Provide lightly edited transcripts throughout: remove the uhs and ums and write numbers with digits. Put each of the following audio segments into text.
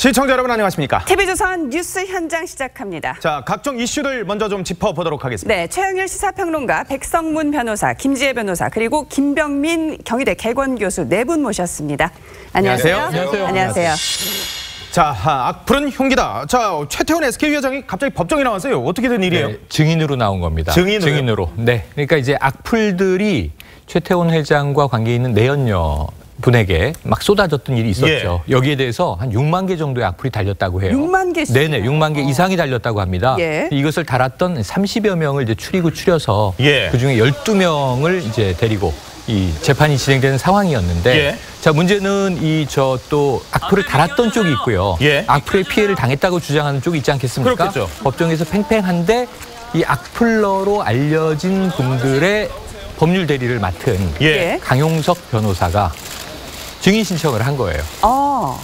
시청자 여러분 안녕하십니까? TV조선 뉴스 현장 시작합니다. 자, 각종 이슈들 먼저 좀 짚어보도록 하겠습니다. 네, 최영일 시사평론가, 백성문 변호사, 김지혜 변호사, 그리고 김병민 경희대 개건교수 네 분 모셨습니다. 안녕하세요. 안녕하세요. 안녕하세요. 자, 악플은 흉기다. 자, 최태원 SK위원장이 갑자기 법정에 나왔어요. 어떻게 된 일이에요? 네, 증인으로 나온 겁니다. 증인으로? 네, 그러니까 이제 악플들이 최태원 회장과 관계 있는 내연녀 분에게 막 쏟아졌던 일이 있었죠. 예. 여기에 대해서 한 6만 개 정도의 악플이 달렸다고 해요. 6만 개씩? 네네, 6만 개 이상이 달렸다고 합니다. 예. 이것을 달았던 30여 명을 이제 추려서 예. 그중에 12명을 이제 데리고 이 재판이 진행되는 상황이었는데 예. 자, 문제는 또 악플을 달았던 쪽이 있고요. 예. 악플의 피해를 당했다고 주장하는 쪽이 있지 않겠습니까? 그렇겠죠. 법정에서 팽팽한데 이 악플러로 알려진 분들의 법률 대리를 맡은 예. 강용석 변호사가 증인 신청을 한 거예요.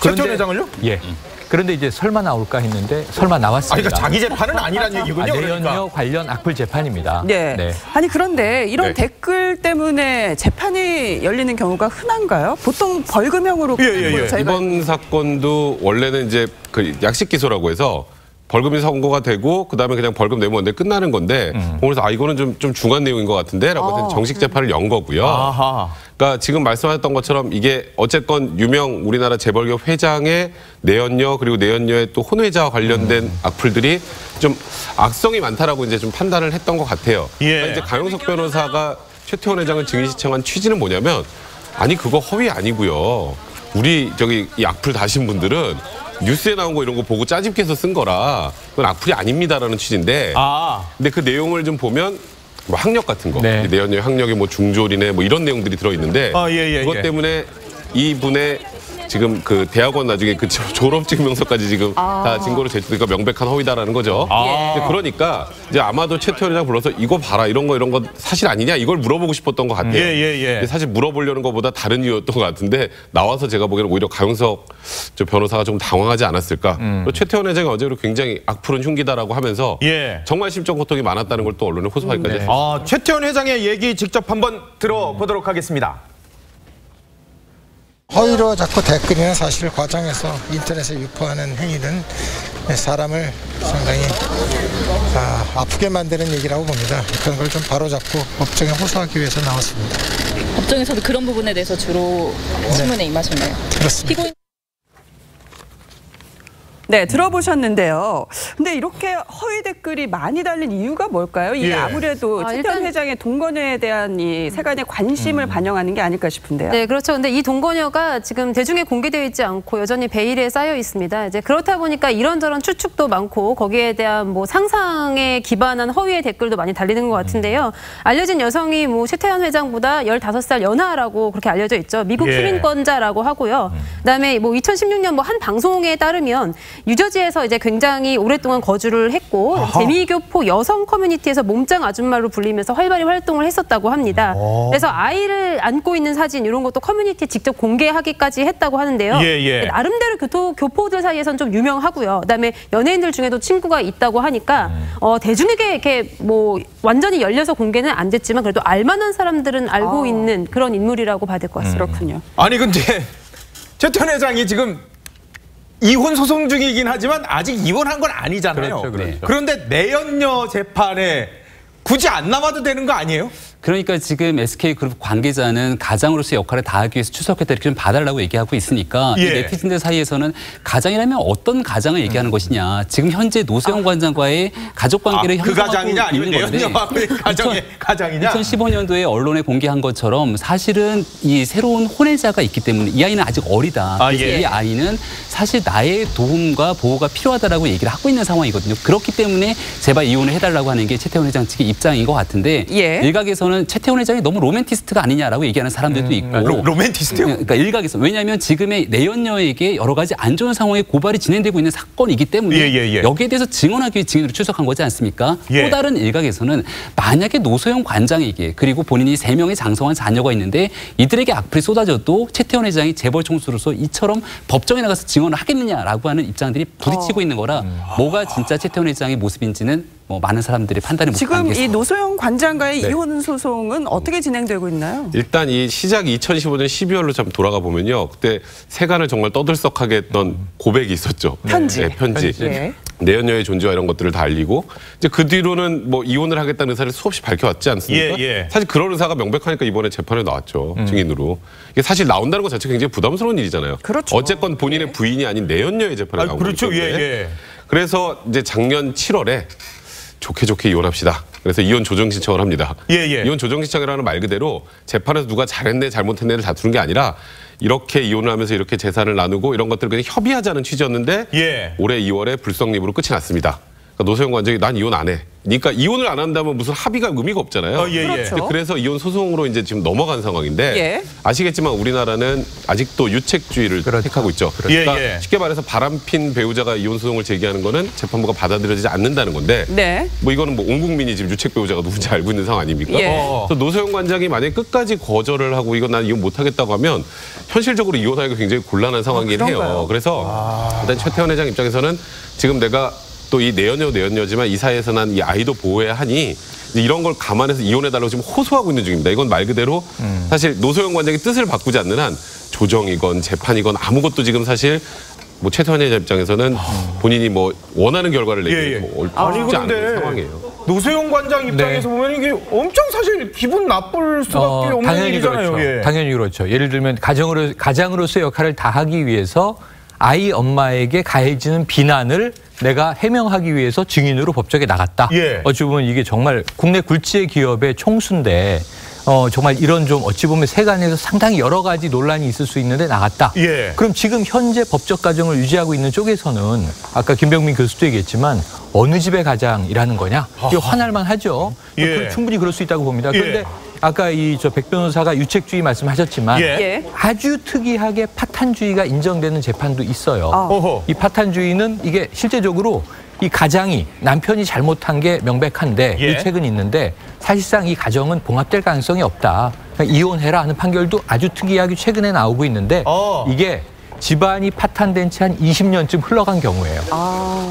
최태원 회장을요? 예. 그런데 이제 설마 나올까 했는데 설마 나왔습니다. 아니, 그러니까 자기 재판은 아니란 얘기군요. 내연녀 그러니까. 관련 악플 재판입니다. 네. 네. 아니 그런데 이런 네. 댓글 때문에 재판이 열리는 경우가 흔한가요? 보통 벌금형으로 예. 저희가 이번 사건도 원래는 이제 그 약식 기소라고 해서 벌금이 선고가 되고 그다음에 그냥 벌금 내면 끝나는 건데 그래서 이거는 좀 중한 내용인 것 같은데라고 해서 정식 재판을 연 거고요. 아하. 그러니까 지금 말씀하셨던 것처럼 이게 어쨌건 유명 우리나라 재벌기업 회장의 내연녀 그리고 내연녀의 또 혼외자와 관련된 악플들이 좀 악성이 많다라고 이제 좀 판단을 했던 것 같아요. 예. 그러니까 이제 강용석 변호사가 최태원 회장을 증인 신청한 취지는 뭐냐면 아니 그거 허위 아니고요. 우리 이 악플 다신 분들은 뉴스에 나온 거 이런 거 보고 짜집게서 쓴 거라 그건 악플이 아닙니다라는 취지인데 근데 그 내용을 좀 보면 뭐 학력 같은 거 네. 내연녀 학력에 뭐 중졸이네 뭐 이런 내용들이 들어있는데 그것 예. 때문에 이분의 지금 그 대학원 나중에 그 졸업증명서까지 지금 다 증거로 제출되니까 명백한 허위다라는 거죠. 근데 그러니까 이제 아마도 최태원 회장 불러서 이거 봐라 이런 거 사실 아니냐 이걸 물어보고 싶었던 것 같아요. 예. 근데 사실 물어보려는 것보다 다른 이유였던 것 같은데 나와서 제가 보기에는 오히려 강용석 변호사가 좀 당황하지 않았을까. 그리고 최태원 회장이 어제로 굉장히 악플은 흉기다라고 하면서 예. 정말 심적 고통이 많았다는 걸 또 언론에 호소하기까지 했습니다. 최태원 회장의 얘기 직접 한번 들어보도록 하겠습니다. 허위로 자꾸 댓글이나 사실을 과장해서 인터넷에 유포하는 행위는 사람을 상당히 아프게 만드는 얘기라고 봅니다. 그런 걸 좀 바로잡고 법정에 호소하기 위해서 나왔습니다. 법정에서도 그런 부분에 대해서 주로 신문에 임하셨나요? 그렇습니다. 피고인... 네, 들어보셨는데요. 근데 이렇게 허위 댓글이 많이 달린 이유가 뭘까요? 이게 예. 아무래도 최태원 회장의 동거녀에 대한 이 세간의 관심을 반영하는 게 아닐까 싶은데요. 네, 그렇죠. 근데 이 동거녀가 지금 대중에 공개되어 있지 않고 여전히 베일에 쌓여 있습니다. 이제 그렇다 보니까 이런저런 추측도 많고 거기에 대한 뭐 상상에 기반한 허위의 댓글도 많이 달리는 것 같은데요. 알려진 여성이 뭐 최태원 회장보다 15살 연하라고 그렇게 알려져 있죠. 미국 시민권자라고 하고요. 그다음에 뭐 2016년 뭐 한 방송에 따르면 뉴저지에서 이제 굉장히 오랫동안 거주를 했고 재미교포 여성 커뮤니티에서 몸짱 아줌마로 불리면서 활발히 활동을 했었다고 합니다. 그래서 아이를 안고 있는 사진 이런 것도 커뮤니티에 직접 공개하기까지 했다고 하는데요. 예. 나름대로 교포들 사이에선 좀 유명하고요. 그다음에 연예인들 중에도 친구가 있다고 하니까 대중에게 이렇게 뭐 완전히 열려서 공개는 안 됐지만 그래도 알만한 사람들은 알고 있는 그런 인물이라고 봐야 될 것 같습니다. 그렇군요. 아니 근데 최태원 회장이 지금 이혼 소송 중이긴 하지만 아직 이혼한 건 아니잖아요. 그렇죠. 그런데 내연녀 재판에 굳이 안 남아도 되는 거 아니에요? 그러니까 지금 SK그룹 관계자는 가장으로서의 역할을 다하기 위해서 추석했다 이렇게 좀 봐달라고 얘기하고 있으니까 이 네티즌들 사이에서는 가장이라면 어떤 가장을 얘기하는 것이냐. 지금 현재 노세영 관장과의 가족관계를 그 가장이냐 아니면 있는 건데 내연녀 가장이냐? 2015년도에 언론에 공개한 것처럼 사실은 이 새로운 혼외자가 있기 때문에 이 아이는 아직 어리다. 그래서 이 아이는 사실 나의 도움과 보호가 필요하다라고 얘기를 하고 있는 상황이거든요. 그렇기 때문에 제발 이혼을 해달라고 하는 게 최태원 회장 측의 입장인 것 같은데 일각에서는 최태원 회장이 너무 로맨티스트가 아니냐라고 얘기하는 사람들도 있고. 로맨티스트요? 그러니까 일각에서. 왜냐하면 지금의 내연녀에게 여러 가지 안 좋은 상황에 고발이 진행되고 있는 사건이기 때문에 여기에 대해서 증언하기 위해 증인으로 출석한 거지 않습니까? 또 다른 일각에서는 만약에 노소영 관장에게 그리고 본인이 3명의 장성한 자녀가 있는데 이들에게 악플이 쏟아져도 최태원 회장이 재벌 총수로서 이처럼 법정에 나가서 증언을 하겠느냐라고 하는 입장들이 부딪히고 있는 거라 뭐가 진짜 최태원 회장의 모습인지는 뭐 많은 사람들이 판단을 못한 게 지금 이 노소영 관장과의 네. 이혼 소송은 어떻게 진행되고 있나요? 일단 이 시작이 2015년 12월로 좀 돌아가 보면요. 그때 세간을 정말 떠들썩하게 했던 고백이 있었죠. 편지. 네, 편지. 예. 내연녀의 존재와 이런 것들을 다 알리고 이제 그 뒤로는 뭐 이혼을 하겠다는 의사를 수없이 밝혀왔지 않습니까? 예, 예. 사실 그런 의사가 명백하니까 이번에 재판에 나왔죠. 증인으로. 이게 사실 나온다는 것 자체가 굉장히 부담스러운 일이잖아요. 그렇죠. 어쨌건 본인의 예. 부인이 아닌 내연녀의 재판에 나온 거기 그렇죠. 때문에. 예, 예. 그래서 이제 작년 7월에 좋게 이혼합시다. 그래서 이혼 조정 신청을 합니다. 예, 예. 이혼 조정 신청이라는 말 그대로 재판에서 누가 잘했네 잘못했네를 다투는 게 아니라 이렇게 이혼을 하면서 이렇게 재산을 나누고 이런 것들을 그냥 협의하자는 취지였는데 예. 올해 2월에 불성립으로 끝이 났습니다. 그러니까 노소영 관장이 난 이혼 안 해. 그러니까 이혼을 안 한다면 무슨 합의가 의미가 없잖아요. 예, 예. 그렇죠. 그래서 이혼 소송으로 이제 지금 넘어간 상황인데 예. 아시겠지만 우리나라는 아직도 유책주의를 택하고 있죠. 그러니까 예, 예. 쉽게 말해서 바람핀 배우자가 이혼 소송을 제기하는 거는 재판부가 받아들여지지 않는다는 건데 네. 뭐 이거는 뭐 온 국민이 지금 유책 배우자가 누군지 알고 있는 상황 아닙니까? 예. 그래서 노소영 관장이 만약에 끝까지 거절을 하고 이건 난 이혼 못 하겠다고 하면 현실적으로 이혼하기가 굉장히 곤란한 상황이긴 해요. 그래서 일단 최태원 회장 입장에서는 지금 내가 또 이 내연녀지만 이 사이에서 난 이 아이도 보호해야 하니 이런 걸 감안해서 이혼해달라고 지금 호소하고 있는 중입니다. 이건 말 그대로 사실 노소영 관장의 뜻을 바꾸지 않는 한 조정이건 재판이건 아무것도 지금 사실 뭐 최태원 회장 입장에서는 본인이 뭐 원하는 결과를 내기 예, 예. 뭐 아니 쉽지 않은 그런데 상황이에요. 노소영 관장 입장에서 네. 보면 이게 엄청 사실 기분 나쁠 수밖에 없는 당연히 일이잖아요. 그렇죠. 예. 당연히 그렇죠. 예를 들면 가장으로서의 역할을 다하기 위해서 아이 엄마에게 가해지는 비난을 내가 해명하기 위해서 증인으로 법정에 나갔다. 예. 어찌 보면 이게 정말 국내 굴지의 기업의 총수인데 정말 이런 좀 어찌 보면 세간에서 상당히 여러 가지 논란이 있을 수 있는데 나갔다. 예. 그럼 지금 현재 법적 과정을 유지하고 있는 쪽에서는 아까 김병민 교수도 얘기했지만 어느 집의 가장이라는 거냐? 이거 화날만 하죠. 예. 충분히 그럴 수 있다고 봅니다. 예. 그런데 아까 백 변호사가 유책주의 말씀하셨지만 예. 예. 아주 특이하게 파탄주의가 인정되는 재판도 있어요. 어허. 이 파탄주의는 이게 실제적으로 이 가장이 남편이 잘못한 게 명백한데 예. 유책은 있는데 사실상 이 가정은 봉합될 가능성이 없다. 그러니까 이혼해라 하는 판결도 아주 특이하게 최근에 나오고 있는데 이게 집안이 파탄된 지 한 20년쯤 흘러간 경우예요.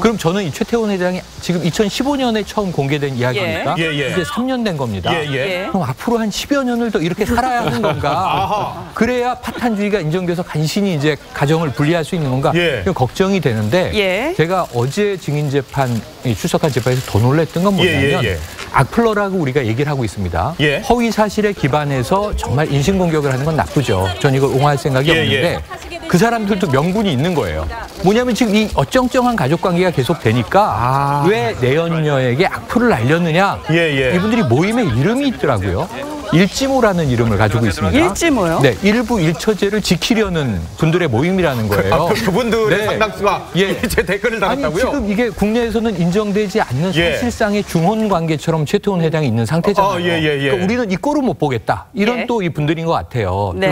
그럼 저는 이 최태원 회장이 지금 2015년에 처음 공개된 이야기니까 예, 예. 이제 3년 된 겁니다. 예, 예. 예. 그럼 앞으로 한 10여 년을 더 이렇게 살아야 하는 건가? 아하. 그래야 파탄주의가 인정돼서 간신히 이제 가정을 분리할 수 있는 건가? 예. 걱정이 되는데 예. 제가 어제 증인 재판 출석한 재판에서 더 놀랐던 건 뭐냐면 예, 예, 예. 악플러라고 우리가 얘기를 하고 있습니다. 예. 허위 사실에 기반해서 정말 인신공격을 하는 건 나쁘죠. 전 이걸 옹호할 생각이 예, 없는데 그 사람들도 명분이 있는 거예요. 뭐냐면 지금 이 어쩡쩡한 가족관계가 계속 되니까 왜 내연녀에게 악플을 날렸느냐. 예, 예. 이분들이 모임에 이름이 있더라고요. 일지모라는 이름을 가지고 있습니다. 일지모요? 네, 일부 일처제를 지키려는 분들의 모임이라는 거예요. 그분들의 네. 상당수가 예. 제 댓글을 아니 달았다고요? 지금 이게 국내에서는 인정되지 않는 예. 사실상의 중혼 관계처럼 최태원 회장이 있는 상태잖아요. 예, 예, 예. 그러니까 우리는 이 꼴을 못 보겠다. 이런 예. 또 이 분들인 것 같아요. 네.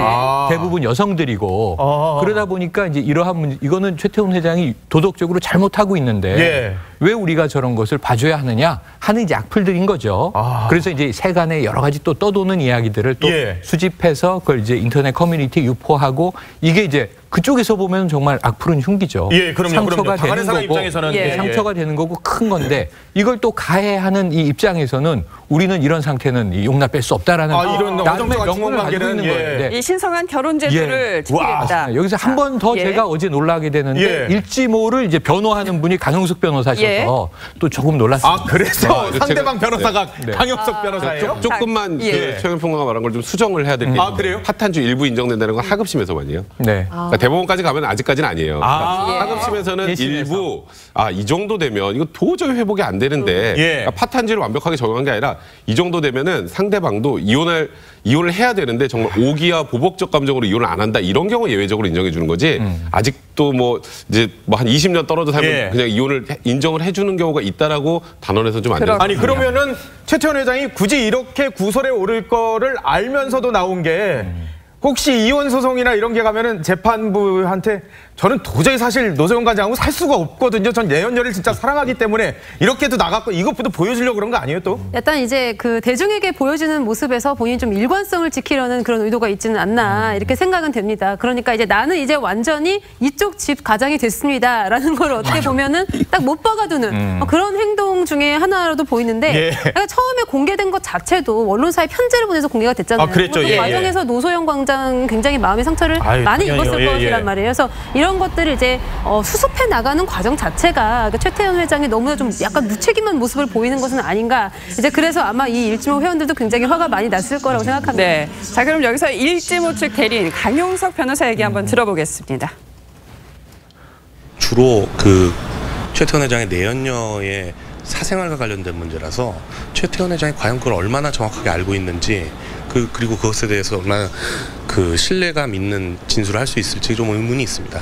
대부분 여성들이고 아. 그러다 보니까 이제 이러한 문제, 이거는 최태원 회장이 도덕적으로 잘못하고 있는데 예. 왜 우리가 저런 것을 봐줘야 하느냐 하는 이제 악플들인 거죠. 그래서 이제 세간에 여러 가지 또 떠도는 이야기들을 또 예. 수집해서 그걸 이제 인터넷 커뮤니티에 유포하고 이게 이제 그쪽에서 보면 정말 악플은 흉기죠. 예, 그럼요. 상처가 당하는 되는 사람 거고, 입장에서는 예. 상처가 되는 거고 큰 건데 이걸 또 가해하는 이 입장에서는 우리는 이런 상태는 용납할 수 없다라는 이런 나름의 어정쩡한 명분을 가지고 중간관계는, 있는 예. 거예요. 네. 이 신성한 결혼 제도를 와, 지키겠다. 여기서 한 번 더 예. 제가 어제 놀라게 되는데 예. 일지모를 이제 변호하는 분이 강용석 변호사셔서 예. 또 조금 놀랐습니다. 그래서 네. 상대방 제가- 변호사가 네. 강엽석 변호사예요? 조금만 예. 그 최근 평론가 말한 걸 좀 수정을 해야 될 게 있는데 그래요? 파탄주의 일부 인정된다는 건 하급심에서만이에요. 네. 그러니까 대법원까지 가면 아직까지는 아니에요. 그러니까 하급심에서는 예심에서. 일부 이 정도 되면 이거 도저히 회복이 안 되는데 예. 그러니까 파탄주의를 완벽하게 적용한 게 아니라 이 정도 되면은 상대방도 이혼을 해야 되는데 정말 오기와 보복적 감정으로 이혼을 안 한다 이런 경우 예외적으로 인정해 주는 거지 아직도 뭐 이제 뭐 한 20년 떨어져 살면 예. 그냥 이혼을 인정을 해주는 경우가 있다라고 단언해서 좀 안 돼요. 아니 그러면은 최태원 회장이 굳이 이렇게 구설에 오를 거를 알면서도 나온 게 혹시 이혼 소송이나 이런 게 가면은 재판부한테 저는 도저히 사실 노세훈 과장하고 살 수가 없거든요. 전 내연녀를 진짜 사랑하기 때문에 이렇게도 나갔고 이것부터 보여주려고 그런 거 아니에요 또? 일단 이제 그 대중에게 보여지는 모습에서 본인이 좀 일관성을 지키려는 그런 의도가 있지는 않나 이렇게 생각은 됩니다. 그러니까 이제 나는 이제 완전히 이쪽 집 가장이 됐습니다라는 걸 어떻게 보면은 딱 못 박아두는 그런 행동 중에 하나로도 보이는데 그러니까 처음에 공개된 것 자체도 언론사에 편지를 보내서 공개가 됐잖아요. 그랬죠. 그 과정에서 노소영 광장 굉장히 마음의 상처를 많이 입었을 것이란 말이에요. 그래서 이런 것들을 이제 수습해 나가는 과정 자체가 최태원 회장이 너무나 좀 약간 무책임한 모습을 보이는 것은 아닌가. 이제 그래서 아마 이 일지모 회원들도 굉장히 화가 많이 났을 거라고 생각합니다. 네. 자, 그럼 여기서 일지모 측 대리인 강용석 변호사 얘기 한번 들어보겠습니다. 주로 그 최태원 회장의 내연녀의 사생활과 관련된 문제라서 최태원 회장이 과연 그걸 얼마나 정확하게 알고 있는지 그리고 그것에 대해서 얼마나 그 신뢰감 있는 진술을 할 수 있을지 좀 의문이 있습니다.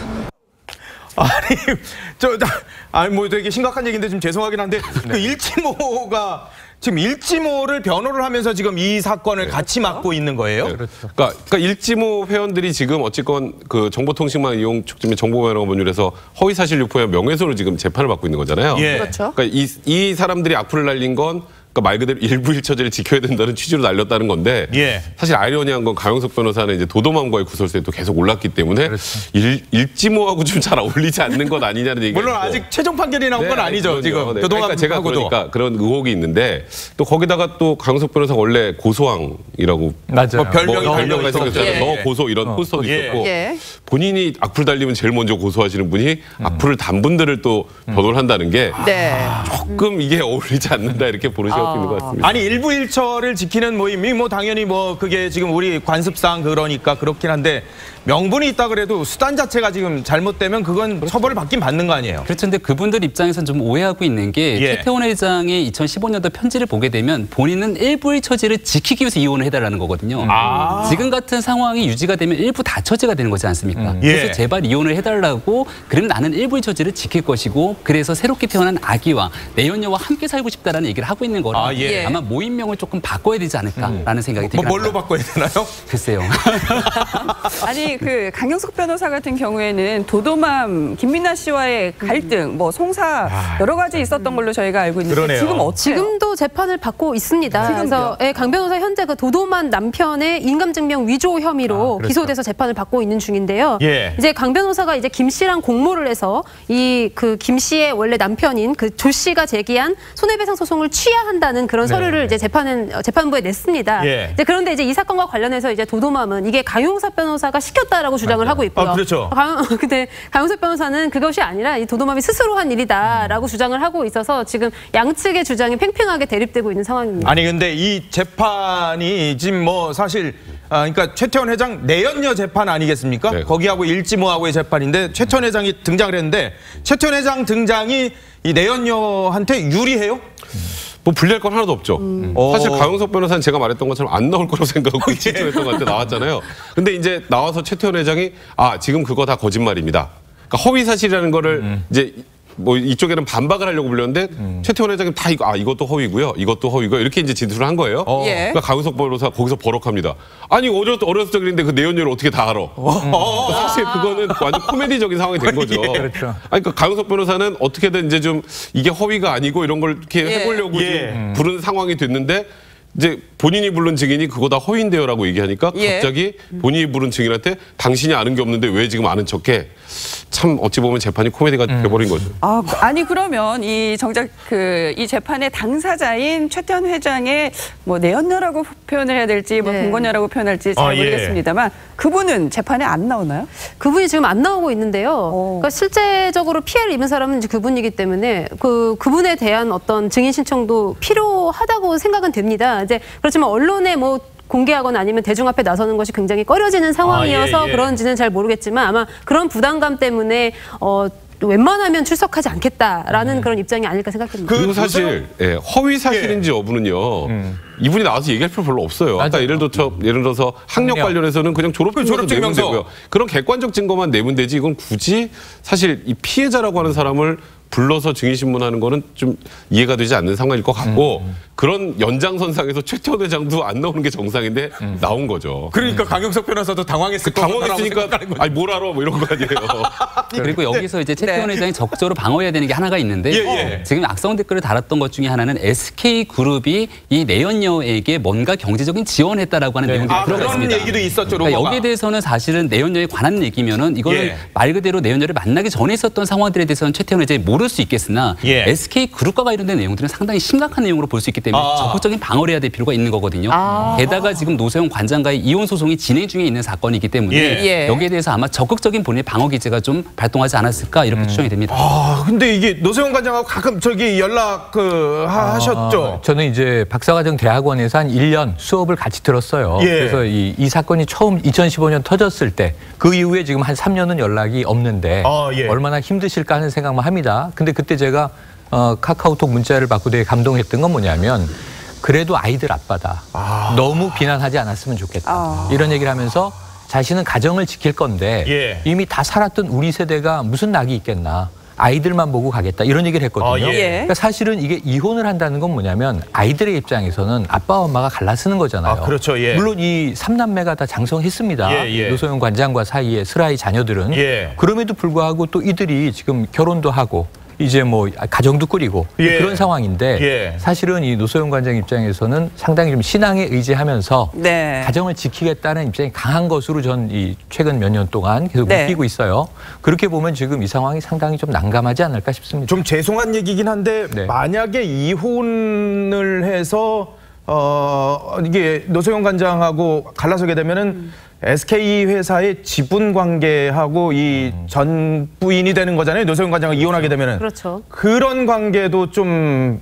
아니 뭐 되게 심각한 얘기인데 좀 죄송하긴 한데 그 일지모가 지금 일지모를 변호를 하면서 지금 이 사건을 같이 맡고 있는 거예요? 네. 그러니까 일지모 회원들이 지금 어쨌건 그 정보통신망 이용 촉진및 정보변호가 법률에서 허위사실 유포의 명예훼손으로 지금 재판을 받고 있는 거잖아요. 그렇죠. 그러니까 이 사람들이 악플을 날린 건 그러니까 말 그대로 일부일처제를 지켜야 된다는 취지로 날렸다는 건데 사실 아이러니한 건 강용석 변호사는 이제 도도맘과의 구설수에 또 계속 올랐기 때문에 일지모하고 좀 잘 어울리지 않는 것 아니냐는 얘기가 물론 있고. 아직 최종 판결이 나온 건 아니죠. 지금 그러니까 제가 그러니까 그런 의혹이 있는데 또 거기다가 또 강용석 변호사가 원래 고소왕이라고 맞아요. 별명이 생겼잖아요. 너 고소 이런 포스터도 있었고 본인이 악플 달리면 제일 먼저 고소하시는 분이 악플을 단 분들을 또 변호를 한다는 게 조금 이게 어울리지 않는다 이렇게 보는 시각 있는 것 같습니다. 아니 일부 일처를 지키는 모임이 뭐 당연히 뭐 그게 지금 우리 관습상 그러니까 그렇긴 한데 명분이 있다 그래도 수단 자체가 지금 잘못되면 그건 처벌을 받긴 받는 거 아니에요? 그렇죠. 근데 그분들 입장에서는 좀 오해하고 있는 게 최태원 회장의 2015년도 편지를 보게 되면 본인은 일부의 처지를 지키기 위해서 이혼을 해달라는 거거든요. 지금 같은 상황이 유지가 되면 일부 다처제가 되는 거지 않습니까? 그래서 제발 이혼을 해달라고 그러면 나는 일부의 처지를 지킬 것이고 그래서 새롭게 태어난 아기와 내연녀와 함께 살고 싶다라는 얘기를 하고 있는 거라 아마 모임명을 조금 바꿔야 되지 않을까라는 생각이 들긴 합니다. 뭘로 바꿔야 되나요? 글쎄요. 아니 그 강용석 변호사 같은 경우에는 도도맘 김민아 씨와의 갈등, 뭐 송사 여러 가지 있었던 걸로 저희가 알고 있는데 그러네요. 지금 어때요? 지금도 재판을 받고 있습니다. 그래서 강 변호사 현재 그 도도맘 남편의 인감증명 위조 혐의로 기소돼서 재판을 받고 있는 중인데요. 이제 강 변호사가 이제 김 씨랑 공모를 해서 이 그 김 씨의 원래 남편인 그 조 씨가 제기한 손해배상 소송을 취하한다는 그런 서류를 이제 재판부에 냈습니다. 이제 그런데 이제 이 사건과 관련해서 이제 도도맘은 이게 강용석 변호사가 시켰다라고 주장을 하고 있고요. 그렇죠. 근데 강용석 변호사는 그것이 아니라 이 도도맘이 스스로 한 일이다라고 주장을 하고 있어서 지금 양측의 주장이 팽팽하게 대립되고 있는 상황입니다. 아니 근데 이 재판이 지금 뭐 사실 그러니까 최태원 회장 내연녀 재판 아니겠습니까? 거기하고 일지모하고의 재판인데 최태원 회장이 등장을 했는데 최태원 회장 등장이 이 내연녀한테 유리해요? 뭐 불리할 건 하나도 없죠. 사실 강용석 변호사는 제가 말했던 것처럼 안 나올 거라고 생각하고 추천했던 것 같아 나왔잖아요. 근데 이제 나와서 최태원 회장이 지금 그거 다 거짓말입니다. 그러니까 허위 사실이라는 거를 이제 뭐 이쪽에는 반박을 하려고 불렸는데 최태원 회장이 다 이것도 허위고요. 이것도 허위고요. 이렇게 이제 진술을 한 거예요. 그러니까 강용석 변호사 거기서 버럭합니다. 아니 어렸을 적 일인데 그 내연녀를 어떻게 다 알아? 사실 그거는 완전 코미디적인 상황이 된 거죠. 그렇죠. 그러니까 강용석 변호사는 어떻게든 이제 좀 이게 허위가 아니고 이런 걸 이렇게 해보려고 지금 부른 상황이 됐는데 이제 본인이 부른 증인이 그거 다 허위인데요라고 얘기하니까 갑자기 본인이 부른 증인한테 당신이 아는 게 없는데 왜 지금 아는 척해? 참 어찌 보면 재판이 코미디가 돼버린 거죠. 아니 그러면 이 정작 이 재판의 당사자인 최태원 회장의 뭐 내연녀라고 표현을 해야 될지 뭐 동거녀라고 표현할지 잘 모르겠습니다만 그분은 재판에 안 나오나요? 그분이 지금 안 나오고 있는데요. 그러니까 실제적으로 피해를 입은 사람은 이제 그분이기 때문에 그분에 대한 어떤 증인 신청도 필요하다고 생각은 됩니다. 이제 그렇지만 언론에 뭐 공개하거나 아니면 대중 앞에 나서는 것이 굉장히 꺼려지는 상황이어서 그런지는 잘 모르겠지만 아마 그런 부담감 때문에 웬만하면 출석하지 않겠다라는 그런 입장이 아닐까 생각됩니다. 그리고 사실 허위 사실인지 여부는요. 이분이 나와서 얘기할 필요 별로 없어요. 아까 예를 들어서 학력 관련해서는 그냥 졸업증명서 내면 되고요. 그런 객관적 증거만 내면 되지 이건 굳이 사실 이 피해자라고 하는 사람을 불러서 증인신문하는 거는 좀 이해가 되지 않는 상황일 것 같고 그런 연장선상에서 최태원 회장도 안 나오는 게 정상인데 나온 거죠. 그러니까 강용석 변호사도 당황했으니까 아니 뭘 알아 뭐 이런 거 아니에요. 그리고 여기서 이제 최태원 회장이 적극적으로 방어해야 되는 게 하나가 있는데 지금 악성 댓글을 달았던 것 중에 하나는 SK그룹이 이 내연녀에게 뭔가 경제적인 지원했다라고 하는 내용들이 들어가 있습니다. 그런 얘기도 있었죠. 그러니까 여기에 대해서는 사실은 내연녀에 관한 얘기면은 이거는 말 그대로 내연녀를 만나기 전에 있었던 상황들에 대해서는 최태원 회장이 모를 수 있겠으나 SK그룹과 관련된 내용들은 상당히 심각한 내용으로 볼 수 있기 때문에 적극적인 방어를 해야 될 필요가 있는 거거든요. 게다가 지금 노소영 관장과의 이혼 소송이 진행 중에 있는 사건이기 때문에 여기에 대해서 아마 적극적인 본인의 방어 기제가 좀 발동하지 않았을까 이렇게 추정이 됩니다. 근데 이게 노소영 관장하고 가끔 저기 연락 하셨죠? 저는 이제 박사과정 대학원에서 한 1년 수업을 같이 들었어요. 그래서 이 사건이 처음 2015년 터졌을 때 그 이후에 지금 한 3년은 연락이 없는데 얼마나 힘드실까 하는 생각만 합니다. 근데 그때 제가 카카오톡 문자를 받고 되게 감동했던 건 뭐냐면 그래도 아이들 아빠다. 너무 비난하지 않았으면 좋겠다. 이런 얘기를 하면서 자신은 가정을 지킬 건데 이미 다 살았던 우리 세대가 무슨 낙이 있겠나. 아이들만 보고 가겠다 이런 얘기를 했거든요. 그러니까 사실은 이게 이혼을 한다는 건 뭐냐면 아이들의 입장에서는 아빠와 엄마가 갈라쓰는 거잖아요. 그렇죠. 물론 이 3남매가 다 장성했습니다. 노소영 관장과 사이에 슬아이 자녀들은. 그럼에도 불구하고 또 이들이 지금 결혼도 하고 이제 뭐 가정도 꾸리고 그런 상황인데 사실은 이 노소영 관장 입장에서는 상당히 좀 신앙에 의지하면서 가정을 지키겠다는 입장이 강한 것으로 전 이 최근 몇 년 동안 계속 느끼고 있어요. 그렇게 보면 지금 이 상황이 상당히 좀 난감하지 않을까 싶습니다. 좀 죄송한 얘기긴 한데 만약에 이혼을 해서 이게 노소영 관장하고 갈라서게 되면은 SK 회사의 지분 관계하고 이 전 부인이 되는 거잖아요. 노소영 관장과 이혼하게 되면은 그런 관계도 좀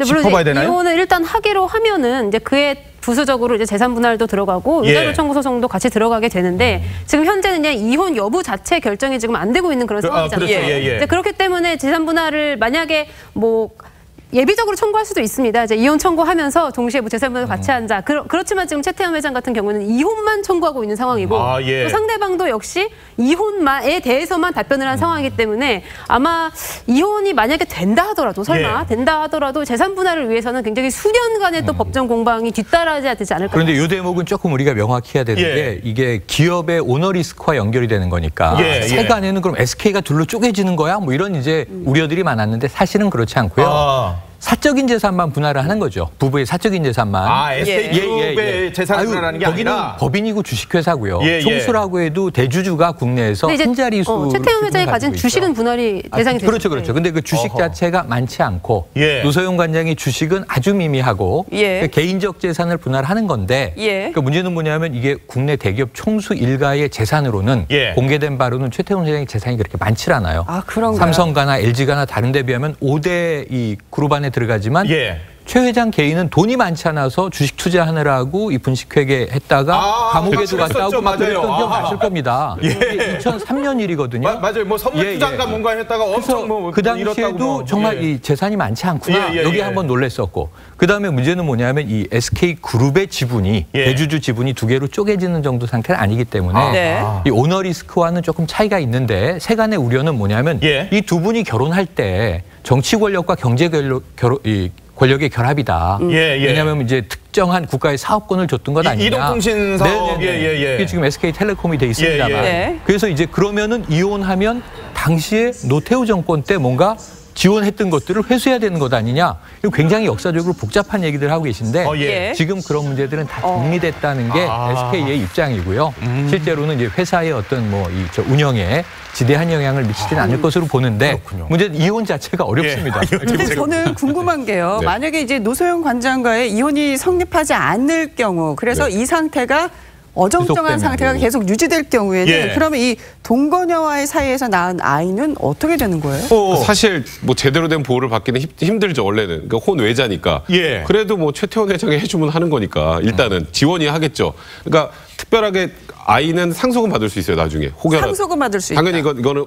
짚어봐야 되나요? 이혼을 일단 하기로 하면은 이제 그의 부수적으로 이제 재산 분할도 들어가고 위자료 청구 소송도 같이 들어가게 되는데 지금 현재는 그냥 이혼 여부 자체 결정이 지금 안 되고 있는 그런 상황이잖아요. 이제 그렇기 때문에 재산 분할을 만약에 뭐 예비적으로 청구할 수도 있습니다. 이제 이혼 청구하면서 동시에 뭐 재산 분할 같이 한자. 그렇지만 지금 최태원 회장 같은 경우는 이혼만 청구하고 있는 상황이고 또 상대방도 역시 이혼에 대해서만 답변을 한 상황이기 때문에 아마 이혼이 만약에 된다 하더라도 된다 하더라도 재산 분할을 위해서는 굉장히 수년간의 또 법정 공방이 뒤따라야 되지 않을까. 그런데 이 대목은 조금 우리가 명확히 해야 되는 게 이게 기업의 오너 리스크와 연결이 되는 거니까 세간에는 그럼 SK가 둘로 쪼개지는 거야? 뭐 이런 이제 우려들이 많았는데 사실은 그렇지 않고요. 사적인 재산만 분할을 하는 거죠. 부부의 사적인 재산만. SK그룹의 재산을 분할하는 게 거기는 아니라 법인이고 주식회사고요. 총수라고 해도 대주주가 국내에서 한 자릿수. 최태원 회장이 가진 주식은 분할이 대상이 되죠. 그렇죠. 근데 그 주식 자체가 많지 않고 노소영 관장의 주식은 아주 미미하고 개인적 재산을 분할하는 건데 그 문제는 뭐냐면 이게 국내 대기업 총수 일가의 재산으로는 공개된 바로는 최태원 회장의 재산이 그렇게 많지 않아요. 그런가요? 삼성가나 LG가나 다른 데 비하면 5대 이 그룹 안에 들어가지만 최 회장 개인은 돈이 많지 않아서 주식 투자하느라고 이 분식회계 했다가 감옥에도 갔다 오고 그랬던 기억 나실 겁니다. 이게 2003년 일이거든요. 맞아요. 뭐 선물 투자인가 뭔가 했다가 엄청 뭐 그 당시에도 정말 이 재산이 많지 않구나. 여기 한번 놀랬었고. 그다음에 문제는 뭐냐면 이 SK그룹의 지분이 대주주 지분이 두 개로 쪼개지는 정도 상태는 아니기 때문에 이 오너 리스크와는 조금 차이가 있는데 세간의 우려는 뭐냐면 이 두 분이 결혼할 때 정치 권력과 경제 권력의 결합이다. 왜냐하면 이제 특정한 국가의 사업권을 줬던 것 아니냐. 이동통신 사업. 이게 지금 SK텔레콤이 돼 있습니다만. 그래서 이제 그러면은 이혼하면 당시에 노태우 정권 때 뭔가 지원했던 것들을 회수해야 되는 것 아니냐. 이거 굉장히 역사적으로 복잡한 얘기들 하고 계신데 지금 그런 문제들은 다 정리됐다는 게 SK의 입장이고요. 실제로는 이제 회사의 어떤 뭐 이 운영에 지대한 영향을 미치지는 않을 것으로 보는데 문제는 이혼 자체가 어렵습니다. 근데 저는 궁금한 게요. 만약에 이제 노소영 관장과의 이혼이 성립하지 않을 경우 그래서 이 상태가 어정쩡한 상태가 계속 유지될 경우에는 그러면 이 동거녀와의 사이에서 낳은 아이는 어떻게 되는 거예요? 사실 뭐 제대로 된 보호를 받기는 힘들죠 원래는. 그러니까 혼외자니까. 그래도 뭐 최태원 회장이 해주면 하는 거니까 일단은 지원이 하겠죠. 그러니까 특별하게 아이는 상속은 받을 수 있어요, 나중에. 혹여라도. 상속은 받을 수 있다. 당연히 이거는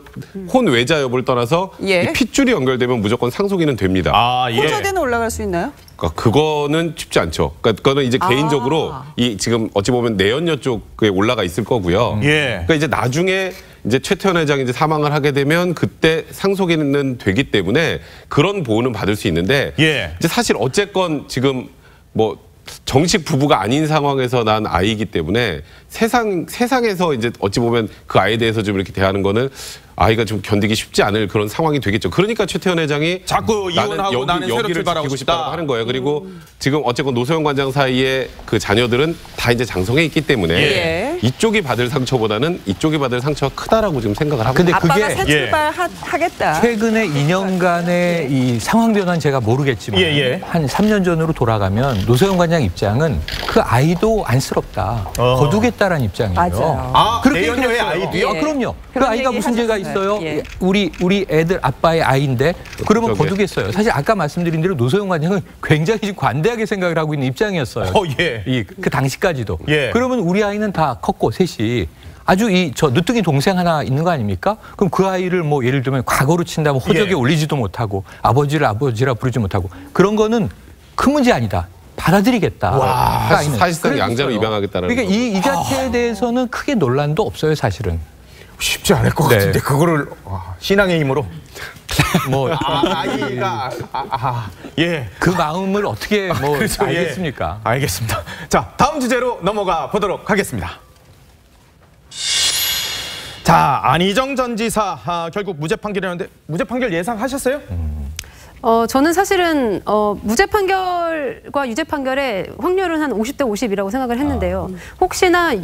혼외자 여부를 떠나서 예. 이 핏줄이 연결되면 무조건 상속인은 됩니다. 호저대는 올라갈 수 있나요? 그러니까 그거는 쉽지 않죠. 그러니까 그거는 이제 개인적으로 이 지금 어찌 보면 내연녀 쪽에 올라가 있을 거고요. 그러니까 이제 나중에 이제 최태원 회장이 이제 사망을 하게 되면 그때 상속인은 되기 때문에 그런 보호는 받을 수 있는데 이제 사실 어쨌건 지금 뭐 정식 부부가 아닌 상황에서 난 아이이기 때문에 세상에서 이제 어찌 보면 그 아이에 대해서 좀 이렇게 대하는 거는 아이가 좀 견디기 쉽지 않을 그런 상황이 되겠죠. 그러니까 최태원 회장이 자꾸 이혼하고 나는 새로 출발하고 싶다고 하는 거예요. 그리고 지금 어쨌건 노소영 관장 사이에 그 자녀들은 다 이제 장성해 있기 때문에 이쪽이 받을 상처보다는 이쪽이 받을 상처가 크다라고 지금 생각을 하고. 근데 아빠가 새 출발 하겠다. 최근에 2년간의 이 상황 변화는 제가 모르겠지만 한 3년 전으로 돌아가면 노소영 관장 입장은 그 아이도 안쓰럽다. 거두겠다라는 입장이에요. 맞아요. 내연녀의 아이도요? 그럼요. 그 아이가 무슨 죄가 있어요? 우리 애들 아빠의 아이인데 그러면 거두겠어요. 사실 아까 말씀드린 대로 노소영 관장은 굉장히 관대하게 생각을 하고 있는 입장이었어요. 그 당시까지도. 그러면 우리 아이는 다 컸고 셋이 아주 저 늦둥이 동생 하나 있는 거 아닙니까? 그럼 그 아이를 뭐 예를 들면 과거로 친다면 호적에 올리지도 못하고 아버지를 아버지라 부르지 못하고 그런 거는 큰 문제 아니다. 받아들이겠다. 사실상 양자로 입양하겠다는. 그러니까 이 자체에 대해서는 크게 논란도 없어요, 사실은. 쉽지 않을 것 같은데 그거를 신앙의 힘으로 뭐 아이가 그 마음을 어떻게 뭐 그렇죠, 알겠습니까? 알겠습니다. 자, 다음 주제로 넘어가 보도록 하겠습니다. 자, 안희정 전 지사 결국 무죄 판결이었는데 무죄 판결 예상하셨어요? 저는 사실은 무죄 판결과 유죄 판결의 확률은 한 50대 50이라고 생각을 했는데요. 혹시나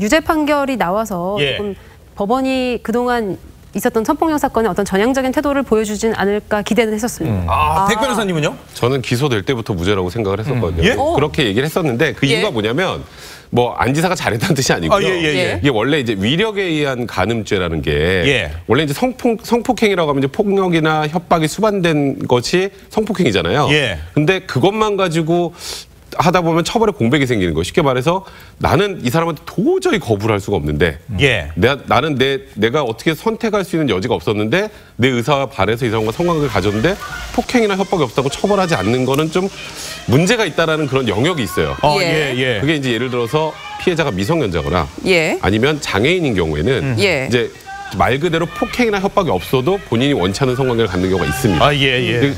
유죄 판결이 나와서 조금 법원이 그동안 있었던 성폭력 사건의 어떤 전향적인 태도를 보여주진 않을까 기대는 했었습니다. 백 변호사님은요? 저는 기소될 때부터 무죄라고 생각을 했었거든요. 그렇게 얘기를 했었는데 그 이유가 뭐냐면 뭐 안 지사가 잘했다는 뜻이 아니고요. 이게 원래 이제 위력에 의한 간음죄라는 게 원래 이제 성폭행이라고 하면 이제 폭력이나 협박이 수반된 것이 성폭행이잖아요. 근데 그것만 가지고 하다 보면 처벌의 공백이 생기는 거예요. 쉽게 말해서 나는 이 사람한테 도저히 거부를 할 수가 없는데 나는 내가 어떻게 선택할 수 있는 여지가 없었는데 내 의사와 반해서 이 사람과 성관계를 가졌는데 폭행이나 협박이 없다고 처벌하지 않는 거는 좀 문제가 있다라는 그런 영역이 있어요. 그게 이제 예를 들어서 피해자가 미성년자거나 아니면 장애인인 경우에는 이제 말 그대로 폭행이나 협박이 없어도 본인이 원치 않는 성관계를 갖는 경우가 있습니다.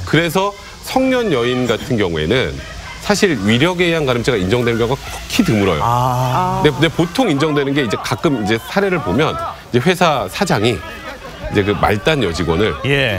그래서 성년 여인 같은 경우에는 사실 위력에 의한 가름죄가 인정되는 경우가 극히 드물어요. 근데 보통 인정되는 게 이제 가끔 이제 사례를 보면 이제 회사 사장이 이제 그 말단 여직원을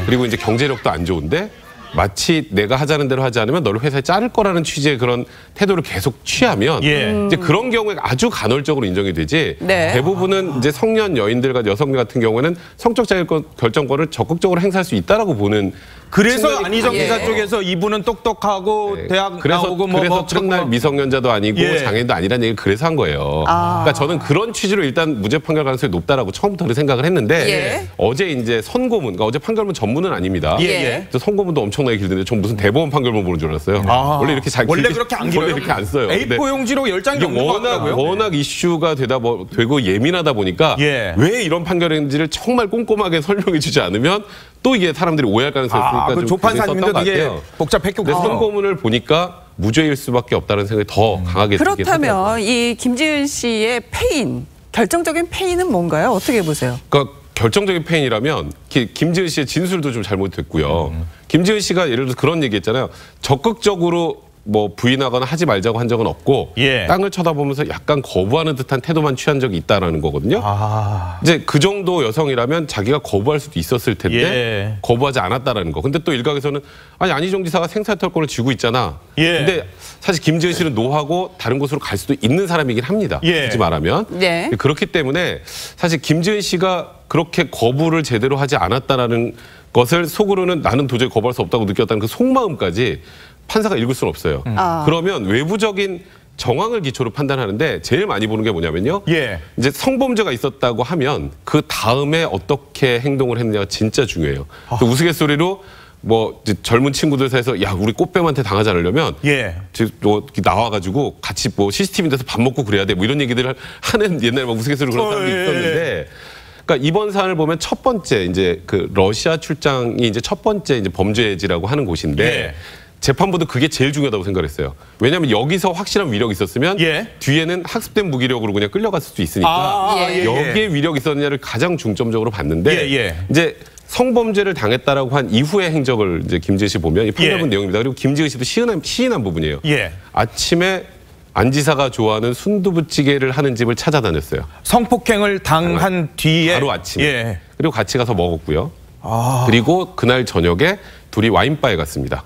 그리고 이제 경제력도 안 좋은데 마치 내가 하자는 대로 하지 않으면 너를 회사에 자를 거라는 취지의 그런 태도를 계속 취하면 이제 그런 경우에 아주 간헐적으로 인정이 되지 대부분은 이제 성년 여인들과 여성 같은 경우에는 성적 자율결정권을 적극적으로 행사할 수 있다라고 보는. 그래서 안희정 기사 쪽에서 이분은 똑똑하고 대학 나오고 그래서 첫날 미성년자도 아니고 장애인도 아니라는 얘기를 그래서 한 거예요. 그러니까 저는 그런 취지로 일단 무죄 판결 가능성이 높다라고 처음부터는 생각을 했는데 어제 이제 선고문, 그러니까 어제 판결문 전문은 아닙니다. 선고문도 엄청나게 길던데 전 무슨 대법원 판결문 보는 줄 알았어요. 원래 이렇게 원래 그렇게 안 길어요? 원래 이렇게 안 써요. A4 용지로 10장이 넘는 것 같더라고요. 워낙 이슈가 되고 예민하다 보니까 왜 이런 판결인지를 정말 꼼꼼하게 설명해 주지 않으면 또 이게 사람들이 오해할 가능성이 있으니까 좀 조판사님도 이게 복잡했겠군요. 선고문을 보니까 무죄일 수밖에 없다는 생각이 더 강하게 들긴 하더라고요. 그렇다면 이 김지은 씨의 패인, 결정적인 패인은 뭔가요? 어떻게 보세요? 그러니까 결정적인 패인이라면 김지은 씨의 진술도 좀 잘못됐고요. 김지은 씨가 예를 들어서 그런 얘기했잖아요. 적극적으로 뭐 부인하거나 하지 말자고 한 적은 없고 땅을 쳐다보면서 약간 거부하는 듯한 태도만 취한 적이 있다라는 거거든요. 이제 그 정도 여성이라면 자기가 거부할 수도 있었을 텐데 거부하지 않았다라는 거. 근데 또 일각에서는 아니 안희정 지사가 생사털권을 쥐고 있잖아. 근데 사실 김지은 씨는 노하고 다른 곳으로 갈 수도 있는 사람이긴 합니다. 굳이 말하면. 그렇기 때문에 사실 김지은 씨가 그렇게 거부를 제대로 하지 않았다라는 것을 속으로는 나는 도저히 거부할 수 없다고 느꼈다는 그 속마음까지 판사가 읽을 수는 없어요. 그러면 외부적인 정황을 기초로 판단하는데 제일 많이 보는 게 뭐냐면요. 이제 성범죄가 있었다고 하면 그 다음에 어떻게 행동을 했느냐가 진짜 중요해요. 그 우스갯소리로 뭐 젊은 친구들 사이에서 야 우리 꽃뱀한테 당하지 않으려면 뭐 나와가지고 같이 뭐 CCTV 데서 밥 먹고 그래야 돼 뭐 이런 얘기들을 하는 옛날에 막 우스갯소리로 그런 사람들이 있었는데. 그러니까 이번 사안을 보면 첫 번째 이제 그 러시아 출장이 이제 첫 번째 이제 범죄지라고 하는 곳인데 재판부도 그게 제일 중요하다고 생각했어요. 왜냐하면 여기서 확실한 위력이 있었으면 뒤에는 학습된 무기력으로 그냥 끌려갔을 수 있으니까 여기에 위력이 있었느냐를 가장 중점적으로 봤는데 이제 성범죄를 당했다라고 한 이후의 행적을 이제 김지은 씨 보면 이 판결문 내용입니다. 그리고 김지은 씨도 시인한 부분이에요. 아침에 안 지사가 좋아하는 순두부찌개를 하는 집을 찾아다녔어요. 성폭행을 당한 뒤에 바로 아침에. 그리고 같이 가서 먹었고요. 그리고 그날 저녁에 둘이 와인바에 갔습니다.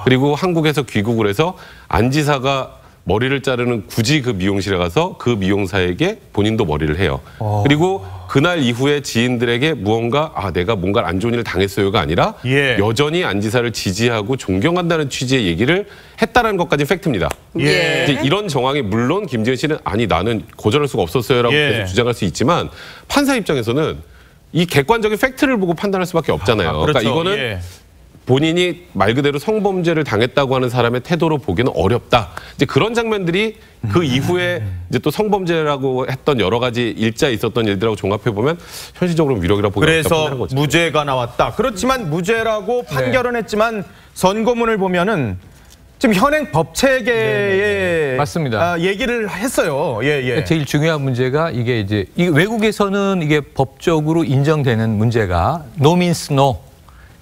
그리고 한국에서 귀국을 해서 안 지사가 머리를 자르는 굳이 그 미용실에 가서 그 미용사에게 본인도 머리를 해요. 그리고 그날 이후에 지인들에게 무언가 내가 뭔가 안 좋은 일을 당했어요가 아니라 여전히 안 지사를 지지하고 존경한다는 취지의 얘기를 했다는 것까지 팩트입니다. 이제 이런 정황이 물론 김지은 씨는 아니 나는 거절할 수가 없었어요라고 계속 주장할 수 있지만 판사 입장에서는 이 객관적인 팩트를 보고 판단할 수밖에 없잖아요. 그러니까 이거는 본인이 말 그대로 성범죄를 당했다고 하는 사람의 태도로 보기는 어렵다. 이제 그런 장면들이 그 이후에 이제 또 성범죄라고 했던 여러 가지 일자에 있었던 일들하고 종합해 보면 현실적으로 위력이라고 보기 어렵다고 하는 거죠. 그래서 무죄가 나왔다. 그렇지만 무죄라고 판결은 했지만 선고문을 보면은 지금 현행 법 체계에 맞습니다. 얘기를 했어요. 제일 중요한 문제가 이게 이제 외국에서는 이게 법적으로 인정되는 문제가 no means no.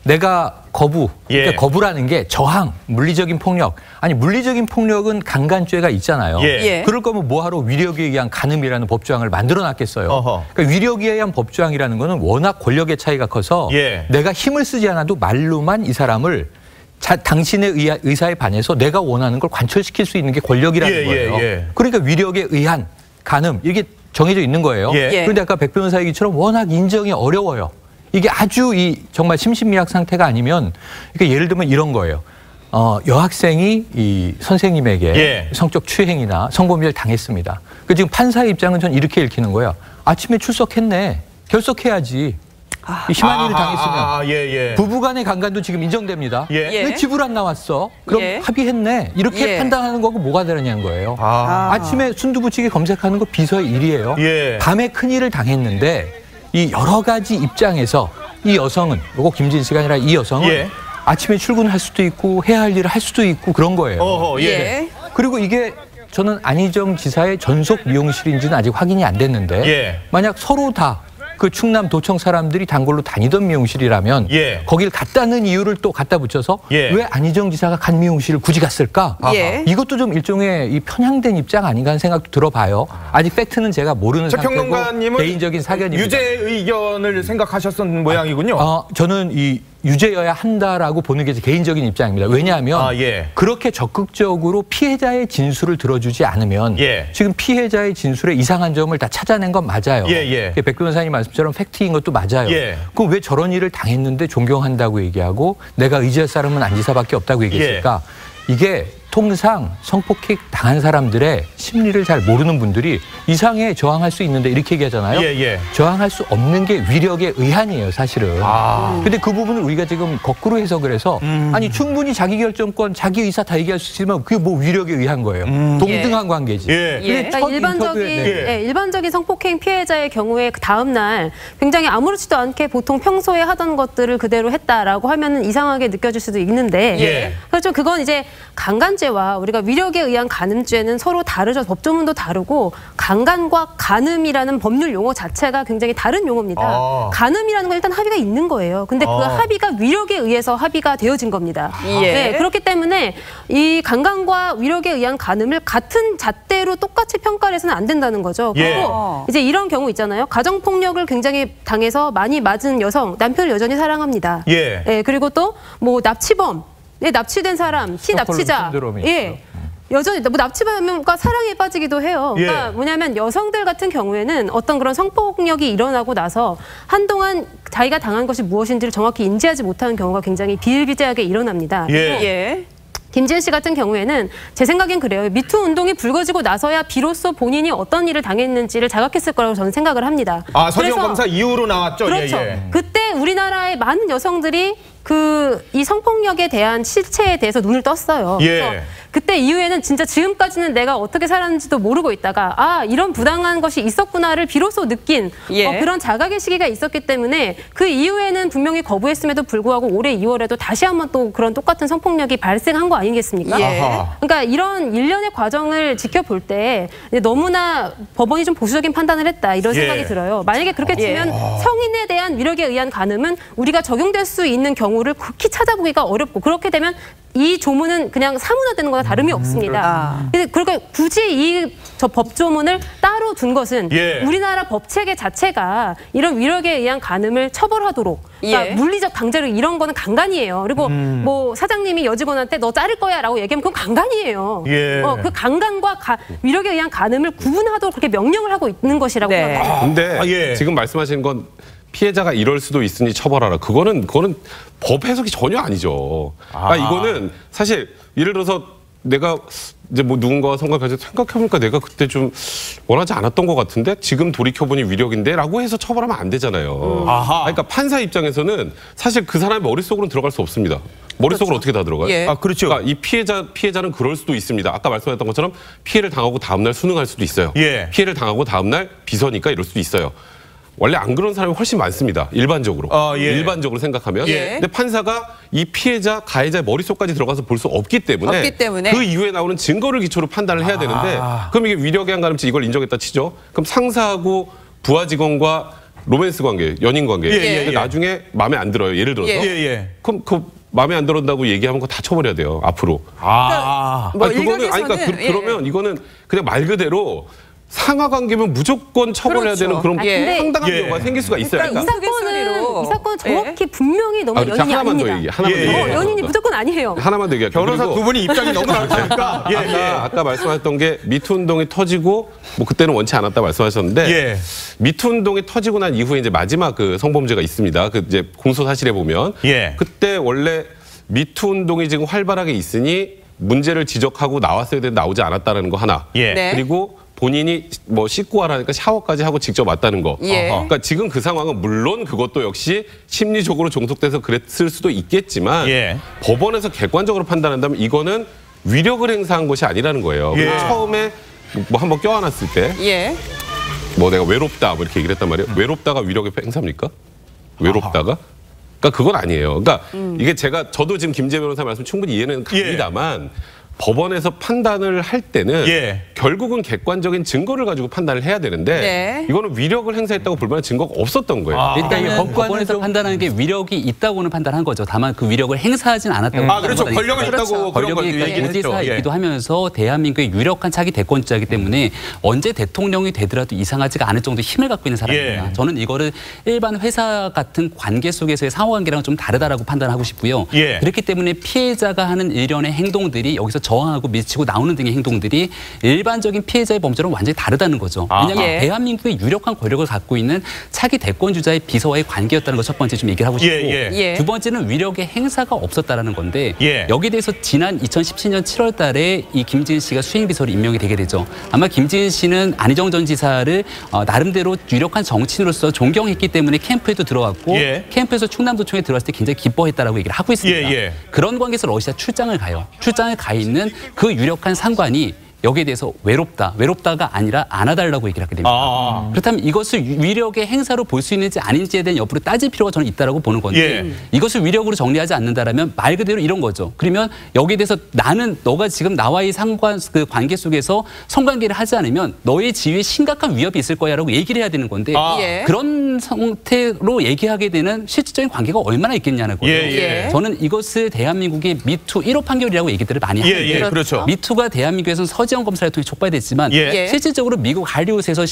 내가 거부, 그러니까 거부라는 게 저항, 물리적인 폭력. 아니 물리적인 폭력은 강간죄가 있잖아요. 그럴 거면 뭐하러 위력에 의한 간음이라는 법조항을 만들어놨겠어요. 그러니까 위력에 의한 법조항이라는 거는 워낙 권력의 차이가 커서 내가 힘을 쓰지 않아도 말로만 이 사람을 당신의 의사에 반해서 내가 원하는 걸 관철시킬 수 있는 게 권력이라는 거예요. 그러니까 위력에 의한 간음 이게 정해져 있는 거예요. 그런데 아까 백 변호사 얘기처럼 워낙 인정이 어려워요. 이게 아주 정말 심신미약 상태가 아니면 그러니까 예를 들면 이런 거예요. 여학생이 이 선생님에게 성적 추행이나 성범죄를 당했습니다. 그 지금 판사의 입장은 전 이렇게 읽히는 거예요. 아침에 출석했네. 결석해야지. 심한 일을 당했으면 부부간의 강간도 지금 인정됩니다. 왜 집을 안 나왔어? 그럼 합의했네. 이렇게 판단하는 거고 뭐가 다르냐는 거예요. 아침에 순두부찌개 검색하는 거 비서의 일이에요. 밤에 큰일을 당했는데 이 여러 가지 입장에서 이 여성은 요거 김지은 씨가 아니라 이 여성은 아침에 출근할 수도 있고 해야 할 일을 할 수도 있고 그런 거예요. 그리고 이게 저는 안희정 지사의 전속 미용실인지는 아직 확인이 안 됐는데 만약 서로 다 그 충남 도청 사람들이 단골로 다니던 미용실이라면 거길 갔다는 이유를 또 갖다 붙여서 왜 안희정 지사가 간 미용실을 굳이 갔을까? 이것도 좀 일종의 이 편향된 입장 아닌가 하는 생각도 들어봐요. 아직 팩트는 제가 모르는 상태고 개인적인 사견입니다. 유죄 의견을 생각하셨던 모양이군요. 저는 이 유죄여야 한다라고 보는 게 제 개인적인 입장입니다. 왜냐하면 그렇게 적극적으로 피해자의 진술을 들어주지 않으면 지금 피해자의 진술의 이상한 점을 다 찾아낸 건 맞아요. 백 변호사님 말씀처럼 팩트인 것도 맞아요. 그럼 왜 저런 일을 당했는데 존경한다고 얘기하고 내가 의지할 사람은 안 지사밖에 없다고 얘기했을까? 이게 통상 성폭행 당한 사람들의 심리를 잘 모르는 분들이 이상에 저항할 수 있는데 이렇게 얘기하잖아요. 저항할 수 없는 게 위력의 의한이에요, 사실은. 근데 그 부분을 우리가 지금 거꾸로 해석을 해서 아니 충분히 자기 결정권, 자기 의사 다 얘기할 수 있지만 그게 뭐 위력에 의한 거예요. 동등한 관계지. 그러니까 일반적인 성폭행 피해자의 경우에 그 다음 날 굉장히 아무렇지도 않게 보통 평소에 하던 것들을 그대로 했다라고 하면은 이상하게 느껴질 수도 있는데 그렇죠. 그건 이제 강간죄와 우리가 위력에 의한 간음죄는 서로 다르죠. 법조문도 다르고 강간과 간음이라는 법률 용어 자체가 굉장히 다른 용어입니다. 간음이라는 건 일단 합의가 있는 거예요. 근데 그 합의가 위력에 의해서 합의가 되어진 겁니다. 그렇기 때문에 이 강간과 위력에 의한 간음을 같은 잣대로 똑같이 평가를 해서는 안 된다는 거죠. 그리고 이제 이런 경우 있잖아요. 가정폭력을 굉장히 당해서 많이 맞은 여성, 남편을 여전히 사랑합니다. 그리고 또 뭐 납치범, 납치된 사람, 피납치자, 여전히 뭐 납치범과 사랑에 빠지기도 해요. 그러니까 뭐냐면 여성들 같은 경우에는 어떤 그런 성폭력이 일어나고 나서 한동안 자기가 당한 것이 무엇인지를 정확히 인지하지 못하는 경우가 굉장히 비일비재하게 일어납니다. 김지은 씨 같은 경우에는 제 생각엔 그래요. 미투 운동이 불거지고 나서야 비로소 본인이 어떤 일을 당했는지를 자각했을 거라고 저는 생각을 합니다. 서지영 검사 이후로 나왔죠? 그렇죠. 그때 우리나라의 많은 여성들이 이 성폭력에 대한 실체에 대해서 눈을 떴어요. 그래서 그때 이후에는 진짜 지금까지는 내가 어떻게 살았는지도 모르고 있다가 이런 부당한 것이 있었구나를 비로소 느낀 그런 자각의 시기가 있었기 때문에 그 이후에는 분명히 거부했음에도 불구하고 올해 2월에도 다시 한번 또 그런 똑같은 성폭력이 발생한 거 아니겠습니까? 그러니까 이런 일련의 과정을 지켜볼 때 너무나 법원이 좀 보수적인 판단을 했다 이런 생각이 들어요. 만약에 그렇게 치면 성인에 대한 위력에 의한 간음은 우리가 적용될 수 있는 경우를 극히 찾아보기가 어렵고 그렇게 되면 이 조문은 그냥 사문화되는 거나 다름이 없습니다. 그러니까 굳이 이 법조문을 따로 둔 것은 우리나라 법체계 자체가 이런 위력에 의한 간음을 처벌하도록 그러니까 물리적 강제로 이런 거는 강간이에요. 그리고 뭐 사장님이 여직원한테 너 자를 거야 라고 얘기하면 그건 강간이에요. 그 강간과 위력에 의한 간음을 구분하도록 그렇게 명령을 하고 있는 것이라고 생각합니다. 근데 지금 말씀하신 건 피해자가 이럴 수도 있으니 처벌하라. 그거는 법 해석이 전혀 아니죠. 그러니까 이거는 사실 예를 들어서 내가 이제 뭐 누군가와 성관계에서 생각해보니까 내가 그때 좀 원하지 않았던 것 같은데 지금 돌이켜보니 위력인데라고 해서 처벌하면 안 되잖아요. 그러니까 판사 입장에서는 사실 그 사람의 머릿속으로는 들어갈 수 없습니다. 머릿속으로 어떻게 다 들어가요? 그렇죠. 그러니까 이 피해자는 그럴 수도 있습니다. 아까 말씀하셨던 것처럼 피해를 당하고 다음날 수능할 수도 있어요. 피해를 당하고 다음날 비서니까 이럴 수도 있어요. 원래 안 그런 사람이 훨씬 많습니다. 일반적으로. 일반적으로 생각하면. 근데 판사가 이 피해자, 가해자의 머릿속까지 들어가서 볼 수 없기 때문에 그 이후에 나오는 증거를 기초로 판단을 해야 되는데 그럼 이게 위력에 의한 간음죄 이걸 인정했다 치죠. 그럼 상사하고 부하 직원과 로맨스 관계, 연인 관계. 나중에 마음에 안 들어요. 예를 들어서. 그럼 그 마음에 안 들었다고 얘기하면 그거 다 처벌해야 돼요. 앞으로. 그러면 이거는 그냥 말 그대로 상하 관계면 무조건 처벌해야 되는 그런 황당한 경우가 생길 수가 있어요. 그러니까 이 사건은 정확히 분명히 너무 연인이 하나만 아닙니다. 더 얘기해. 연인이 무조건 아니에요. 하나만 더 얘기할게요. 변호사 두 분이 입장이 너무 다르니까. 아까 말씀하셨던 게 미투 운동이 터지고 뭐 그때는 원치 않았다 말씀하셨는데 미투 운동이 터지고 난 이후에 이제 마지막 그 성범죄가 있습니다. 그 이제 공소 사실에 보면 그때 원래 미투 운동이 지금 활발하게 있으니 문제를 지적하고 나왔어야 되는데 나오지 않았다는 거 하나. 그리고 본인이 뭐 씻고 하라니까 샤워까지 하고 직접 왔다는 거. 그러니까 지금 그 상황은 물론 그것도 역시 심리적으로 종속돼서 그랬을 수도 있겠지만 법원에서 객관적으로 판단한다면 이거는 위력을 행사한 것이 아니라는 거예요. 처음에 뭐 한번 껴안았을 때 뭐 내가 외롭다 뭐 이렇게 얘기를 했단 말이에요. 외롭다가 위력의 행사입니까? 외롭다가? 그러니까 그건 아니에요. 그러니까 이게 저도 지금 김재 변호사 말씀 충분히 이해는 갑니다만 법원에서 판단을 할 때는 결국은 객관적인 증거를 가지고 판단을 해야 되는데 이거는 위력을 행사했다고 볼 만한 증거가 없었던 거예요. 일단 법원에서 판단하는 게 위력이 있다고는 판단한 거죠. 다만 그 위력을 행사하진 않았다고. 그렇죠. 권력은 있다고 권력이 고지사이기도 하면서 대한민국의 유력한 차기 대권주자이기 때문에 언제 대통령이 되더라도 이상하지가 않을 정도의 힘을 갖고 있는 사람입니다. 저는 이거를 일반 회사 같은 관계 속에서의 상호관계랑은 좀 다르다라고 판단하고 싶고요. 그렇기 때문에 피해자가 하는 일련의 행동들이 여기서 저항하고 미치고 나오는 등의 행동들이 일반적인 피해자의 범죄랑 완전히 다르다는 거죠. 왜냐하면 대한민국의 유력한 권력을 갖고 있는 차기 대권주자의 비서와의 관계였다는 거 첫 번째 좀 얘기를 하고 싶고 두 번째는 위력의 행사가 없었다라는 건데 여기에 대해서 지난 2017년 7월 달에 이 김지은 씨가 수행비서로 임명이 되게 되죠. 아마 김지은 씨는 안희정 전 지사를 나름대로 유력한 정치인으로서 존경했기 때문에 캠프에도 들어왔고 캠프에서 충남도청에 들어왔을 때 굉장히 기뻐했다라고 얘기를 하고 있습니다. 그런 관계에서 러시아 출장을 가요. 출장을 가 있는 그 유력한 상관이 여기에 대해서 외롭다가 아니라 안아달라고 얘기를 하게 됩니다. 그렇다면 이것을 위력의 행사로 볼 수 있는지 아닌지에 대한 여부를 따질 필요가 저는 있다고 보는 건데 이것을 위력으로 정리하지 않는다라면 말 그대로 이런 거죠. 그러면 여기에 대해서 나는 너가 지금 나와의 그 관계 속에서 성관계를 하지 않으면 너의 지위에 심각한 위협이 있을 거야라고 얘기를 해야 되는 건데 그런 상태로 얘기하게 되는 실질적인 관계가 얼마나 있겠냐는 거예요. 저는 이것을 대한민국의 미투 1호 판결이라고 얘기들을 많이 하는데 미투가 대한민국에서는 서지영 검사를 통해 촉발됐지만 실질적으로 미국 할리우드에서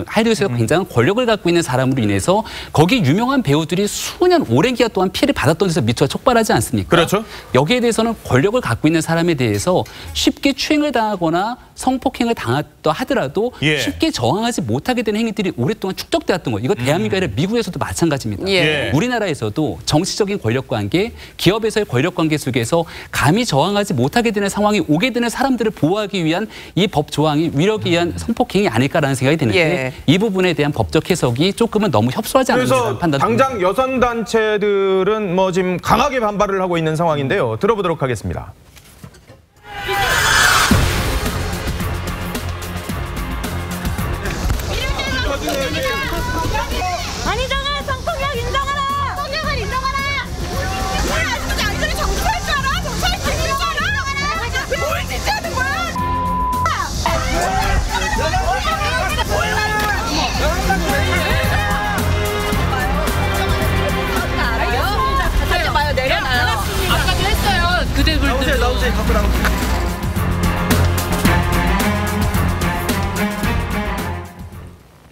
할리우드에서 굉장한 권력을 갖고 있는 사람으로 인해서 거기 유명한 배우들이 수년 오랜 기간 동안 피해를 받았던 데서 미투가 촉발하지 않습니까? 여기에 대해서는 권력을 갖고 있는 사람에 대해서 쉽게 추행을 당하거나 성폭행을 당했다 하더라도 예. 쉽게 저항하지 못하게 되는 행위들이 오랫동안 축적되었던 거예요. 이거 대한민국이 아니라 미국에서도 마찬가지입니다. 예. 우리나라에서도 정치적인 권력관계, 기업에서의 권력관계 속에서 감히 저항하지 못하게 되는 상황이 오게 되는 사람들을 보호하기 위한 이 법 조항이 위력에 의한 성폭행이 아닐까라는 생각이 드는데 예. 이 부분에 대한 법적 해석이 조금은 너무 협소하지 않는다는 판단. 당장 여성 단체들은 뭐 지금 강하게 반발을 하고 있는 상황인데요. 들어보도록 하겠습니다. 아니잖아. 성폭력 인정하라. 성폭력을 인정하라. 왜 아직도 안전이 정치할 줄 알아? 정치할 줄 알아? 뭘 진짜 하는 거야? 하지 마요. 내려놔요. 아까도 했어요. 그대들도. 나오세요. 갖고 나오세요.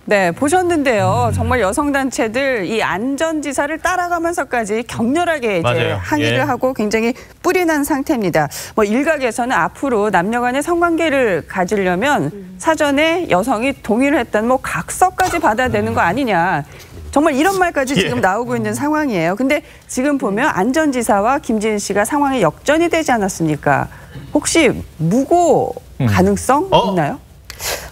네, 보셨는데요. 정말 여성단체들 이 안전지사를 따라가면서까지 격렬하게 이제 맞아요. 항의를 예. 하고 굉장히 뿔이 난 상태입니다. 뭐 일각에서는 앞으로 남녀 간의 성관계를 가지려면 사전에 여성이 동의를 했다는 뭐 각서까지 받아야 되는 거 아니냐. 정말 이런 말까지 지금 나오고 있는 상황이에요. 근데 지금 보면 안전지사와 김지은 씨가 상황이 역전이 되지 않았습니까? 혹시 무고 가능성 있나요?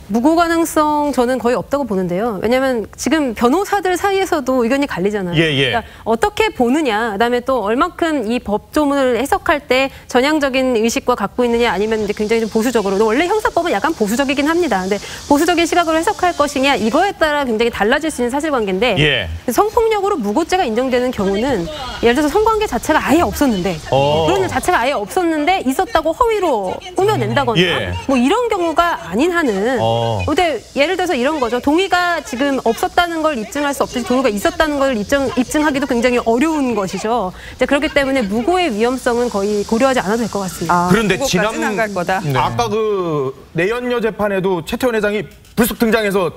무고 가능성 저는 거의 없다고 보는데요. 왜냐하면 지금 변호사들 사이에서도 의견이 갈리잖아요. 예, 예. 그러니까 어떻게 보느냐, 그다음에 또 얼만큼 이 법조문을 해석할 때 전향적인 의식과 갖고 있느냐, 아니면 이제 굉장히 좀 보수적으로. 원래 형사법은 약간 보수적이긴 합니다. 근데 보수적인 시각으로 해석할 것이냐, 이거에 따라 굉장히 달라질 수 있는 사실관계인데 예. 성폭력으로 무고죄가 인정되는 경우는 예를 들어서 성관계 자체가 아예 없었는데 그런 일 자체가 아예 없었는데 있었다고 허위로 꾸며낸다거나 예. 뭐 이런 경우가 아닌 한은 근데 예를 들어서 이런 거죠. 동의가 지금 없었다는 걸 입증할 수 없듯이 동의가 있었다는 걸 입증하기도 굉장히 어려운 것이죠. 이제 그렇기 때문에 무고의 위험성은 거의 고려하지 않아도 될 것 같습니다. 그런데 안 갈 거다. 네. 아까 그 내연녀 재판에도 최태원 회장이 불쑥 등장해서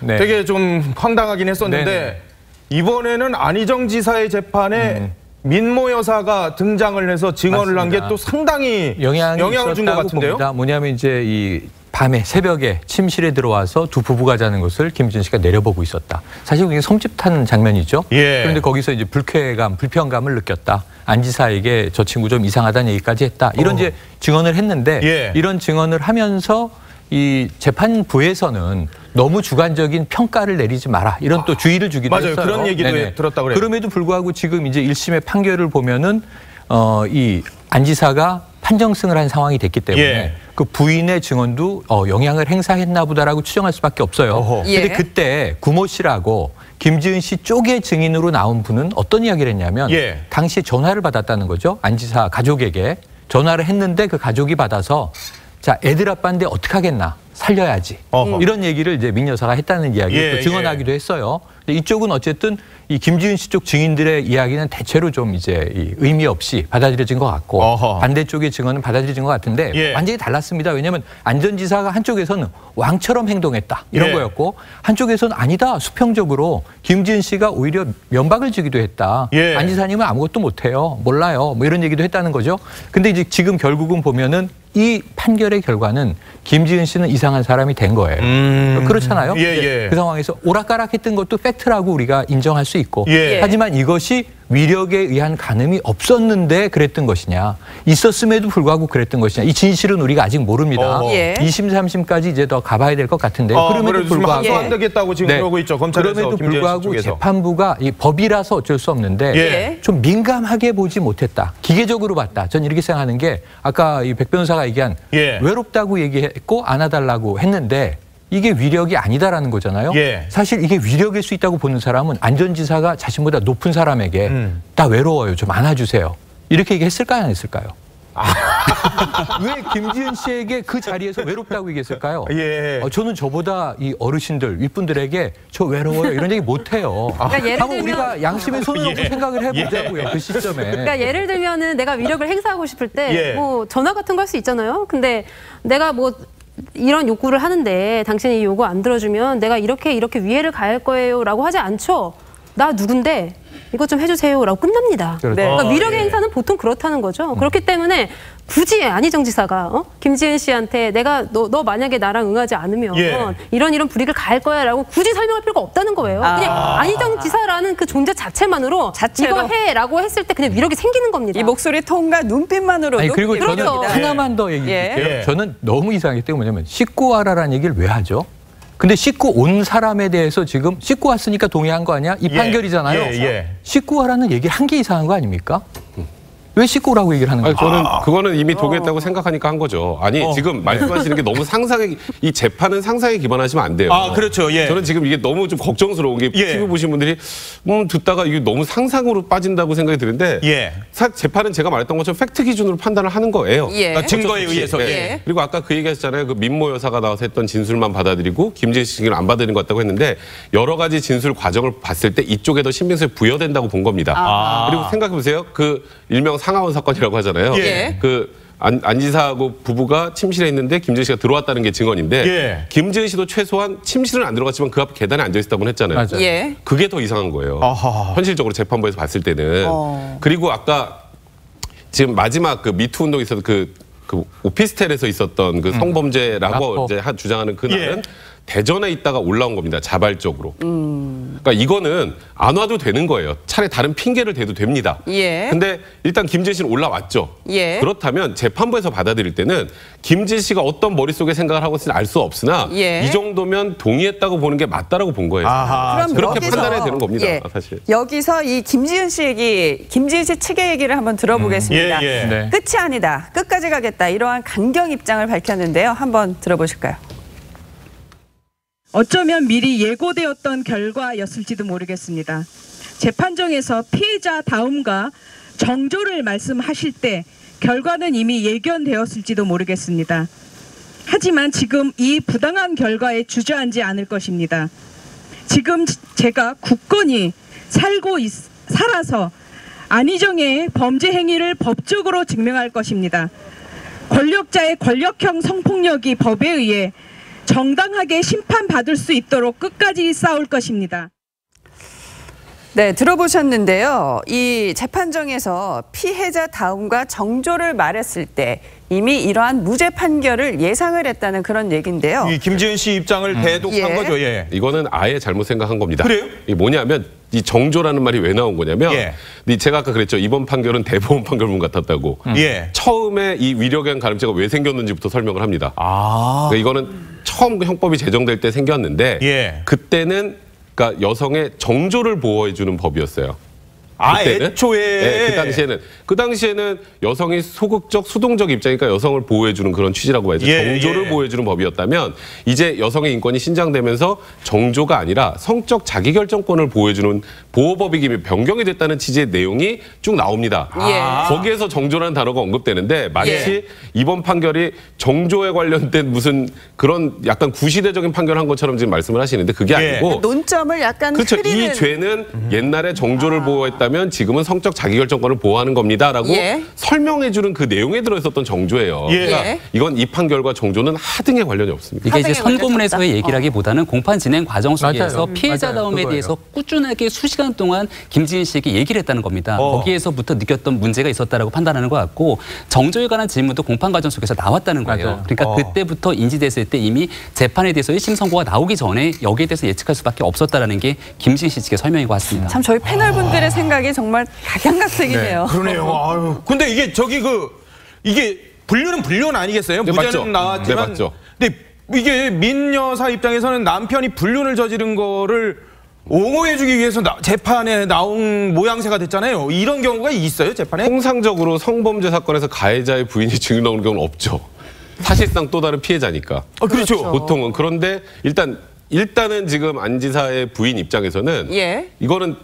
되게 좀 황당하긴 했었는데 이번에는 안희정 지사의 재판에 민모 여사가 등장을 해서 증언을 한 게 또 상당히 영향을 준 것 같은데요. 봅니다. 뭐냐면 이제 이 밤에 새벽에 침실에 들어와서 두 부부가 자는 것을 김지은 씨가 내려보고 있었다. 사실 그게 섬찟한 장면이죠. 예. 그런데 거기서 이제 불편감을 느꼈다. 안 지사에게 저 친구 좀 이상하다는 얘기까지 했다. 이런 이제 증언을 했는데 이런 증언을 하면서 이 재판부에서는 너무 주관적인 평가를 내리지 마라. 이런 또 주의를 주기도 했어요. 그런 얘기도 들었다고 그래요. 그럼에도 불구하고 지금 이제 1심의 판결을 보면은 이 안 지사가 판정승을 한 상황이 됐기 때문에 그 부인의 증언도 영향을 행사했나 보다라고 추정할 수밖에 없어요. 그런데 그때 구모 씨라고 김지은 씨 쪽의 증인으로 나온 분은 어떤 이야기를 했냐면 당시에 전화를 받았다는 거죠. 안 지사 가족에게 전화를 했는데 그 가족이 받아서 자, 애들 아빠인데 어떡하겠나. 살려야지. 이런 얘기를 이제 민 여사가 했다는 이야기를 또 증언하기도 했어요. 근데 이쪽은 어쨌든 이 김지은 씨 쪽 증인들의 이야기는 대체로 좀 이제 의미 없이 받아들여진 것 같고 반대쪽의 증언은 받아들여진 것 같은데 완전히 달랐습니다. 왜냐하면 안전지사가 한쪽에서는 왕처럼 행동했다. 이런 거였고 한쪽에서는 아니다. 수평적으로 김지은 씨가 오히려 면박을 주기도 했다. 안 지사님은 아무것도 못해요. 몰라요. 뭐 이런 얘기도 했다는 거죠. 근데 이제 지금 결국은 보면은 이 판결의 결과는 김지은 씨는 이상한 사람이 된 거예요. 그렇잖아요. 그 상황에서 오락가락했던 것도 팩트라고 우리가 인정할 수 있고 하지만 이것이 위력에 의한 간음이 없었는데 그랬던 것이냐, 있었음에도 불구하고 그랬던 것이냐, 이 진실은 우리가 아직 모릅니다. 2심, 3심까지 이제 더 가봐야 될 것 같은데 그럼에도 불구하고 안 되겠다고 지금 그러고 있죠. 검찰에서. 그럼에도 불구하고 재판부가 이 법이라서 어쩔 수 없는데 좀 민감하게 보지 못했다. 기계적으로 봤다. 전 이렇게 생각하는 게 아까 이 백 변호사가 얘기한 외롭다고 얘기했고 안아달라고 했는데 이게 위력이 아니다라는 거잖아요. 사실 이게 위력일 수 있다고 보는 사람은 안전지사가 자신보다 높은 사람에게 나 외로워요. 좀 안아주세요. 이렇게 얘기했을까요? 안 했을까요? 왜 김지은 씨에게 그 자리에서 외롭다고 얘기했을까요? 저는 저보다 이 어르신들, 윗분들에게 저 외로워요. 이런 얘기 못해요. 그러니까 한번 우리가 양심에 손을 놓고 생각을 해보자고요. 그 시점에. 그러니까 예를 들면은 내가 위력을 행사하고 싶을 때 뭐 전화 같은 거 할 수 있잖아요. 근데 내가 뭐 이런 요구를 하는데 당신이 이 요구 안 들어주면 내가 이렇게 위해를 가할 거예요 라고 하지 않죠. 나 누군데 이것 좀 해주세요라고 끝납니다. 그렇죠. 그러니까 위력의 행사는 보통 그렇다는 거죠. 그렇기 때문에 굳이 안희정 지사가 김지은 씨한테 내가 너 만약에 나랑 응하지 않으면 이런 불이익을 가할 거야라고 굳이 설명할 필요가 없다는 거예요. 그냥 안희정 지사라는 그 존재 자체만으로 이거 해라고 했을 때 그냥 위력이 생기는 겁니다. 이 목소리 톤과 눈빛만으로도. 그리고 저는 하나만 더 얘기해요. 저는 너무 이상하기 때문에 뭐냐면 씻고 와라라는 얘기를 왜 하죠? 근데 씻고 온 사람에 대해서 지금 씻고 왔으니까 동의한 거 아니야? 이 판결이잖아요. 씻고 와라는 얘기를 한 게 이상한 거 아닙니까? 왜 씻고 오라고 얘기를 하는 거예요? 저는 그거는 이미 동의했다고 생각하니까 한 거죠. 아니 지금 말씀하시는 게 너무 상상에 이 재판은 상상에 기반하시면 안 돼요. 그렇죠. 저는 지금 이게 너무 좀 걱정스러운 게 TV 보신 분들이 듣다가 이게 너무 상상으로 빠진다고 생각이 드는데 재판은 제가 말했던 것처럼 팩트 기준으로 판단을 하는 거예요. 증거에 의해서. 그리고 아까 그 얘기하셨잖아요. 그 민모 여사가 나와서 했던 진술만 받아들이고 김지은 씨 증인을 안 받아들인 것 같다고 했는데 여러 가지 진술 과정을 봤을 때 이쪽에 더 신빙성이 부여된다고 본 겁니다. 그리고 생각해 보세요. 그 일명 상하원 사건이라고 하잖아요. 그 안 지사하고 부부가 침실에 있는데 김지은 씨가 들어왔다는 게 증언인데 김지은 씨도 최소한 침실은 안 들어갔지만 그 앞 계단에 앉아 있었다고 했잖아요. 그게 더 이상한 거예요. 현실적으로 재판부에서 봤을 때는. 그리고 아까 지금 마지막 그 미투 운동에 있었던 그 오피스텔에서 있었던 그 성범죄라고 이제 주장하는 그날은 대전에 있다가 올라온 겁니다. 자발적으로. 그러니까 이거는 안 와도 되는 거예요. 차라리 다른 핑계를 대도 됩니다. 근데 일단 김지은 씨는 올라왔죠. 그렇다면 재판부에서 받아들일 때는 김지은 씨가 어떤 머릿속에 생각을 하고 있는지 알 수 없으나 이 정도면 동의했다고 보는 게 맞다라고 본 거예요. 그럼 그렇게 판단해야 되는 겁니다. 사실. 여기서 이 김지은 씨 얘기, 김지은 씨 측의 얘기를 한번 들어보겠습니다. 끝이 아니다. 끝까지 가겠다. 이러한 강경 입장을 밝혔는데요. 한번 들어보실까요? 어쩌면 미리 예고되었던 결과였을지도 모르겠습니다. 재판정에서 피해자 다음과 정조를 말씀하실 때 결과는 이미 예견되었을지도 모르겠습니다. 하지만 지금 이 부당한 결과에 주저앉지 않을 것입니다. 지금 제가 굳건히 살아서 안희정의 범죄 행위를 법적으로 증명할 것입니다. 권력자의 권력형 성폭력이 법에 의해 정당하게 심판받을 수 있도록 끝까지 싸울 것입니다. 네, 들어보셨는데요. 이 재판정에서 피해자 다음과 정조를 말했을 때 이미 이러한 무죄 판결을 예상을 했다는 그런 얘기인데요. 이 김지은 씨 입장을 대독한 거죠. 이거는 아예 잘못 생각한 겁니다. 그래요? 이게 뭐냐면 이 정조라는 말이 왜 나온 거냐면 제가 아까 그랬죠. 이번 판결은 대법원 판결문 같았다고. 처음에 이 위력행 가름죄가 왜 생겼는지부터 설명을 합니다. 그러니까 이거는 처음 그 형법이 제정될 때 생겼는데 그때는 그러니까 여성의 정조를 보호해주는 법이었어요. 그때는? 애초에 그 당시에는 여성이 소극적, 수동적 입장이니까 여성을 보호해주는 그런 취지라고 해야죠. 정조를 보호해주는 법이었다면 이제 여성의 인권이 신장되면서 정조가 아니라 성적 자기결정권을 보호해주는 보호법이 변경이 됐다는 취지의 내용이 쭉 나옵니다. 거기에서 정조라는 단어가 언급되는데 마치 이번 판결이 정조에 관련된 무슨 그런 약간 구시대적인 판결한 것처럼 지금 말씀을 하시는데 그게 아니고 논점을 약간 그렇죠. 이 죄는 옛날에 정조를 보호했다 면 지금은 성적 자기결정권을 보호하는 겁니다라고 설명해주는 그 내용에 들어있었던 정조예요. 그러니까 이건 이 판결과 정조는 하등의 관련이 없습니다. 이게 이제 선고문에서의 얘기라기보다는 공판 진행 과정 속에서 피해자다움에 대해서 꾸준하게 수시간 동안 김지은 씨에게 얘기를 했다는 겁니다. 거기에서부터 느꼈던 문제가 있었다라고 판단하는 것 같고 정조에 관한 질문도 공판 과정 속에서 나왔다는 거예요. 그러니까 그때부터 인지됐을 때 이미 재판에 대해서 1심 선고가 나오기 전에 여기에 대해서 예측할 수밖에 없었다라는 게 김지은 씨 측의 설명인 것 같습니다. 참 저희 패널 분들의 생각이 정말 각양각색이네요. 그러네요. 근데 이게 이게 불륜은 아니겠어요? 무죄는 나왔지만. 맞죠. 근데 이게 민 여사 입장에서는 남편이 불륜을 저지른 거를 옹호해주기 위해서 재판에 나온 모양새가 됐잖아요. 이런 경우가 있어요, 재판에? 통상적으로 성범죄 사건에서 가해자의 부인이 증인 나오는 경우는 없죠. 사실상 또 다른 피해자니까. 그렇죠. 보통은. 그런데 일단은 지금 안 지사의 부인 입장에서는 이거는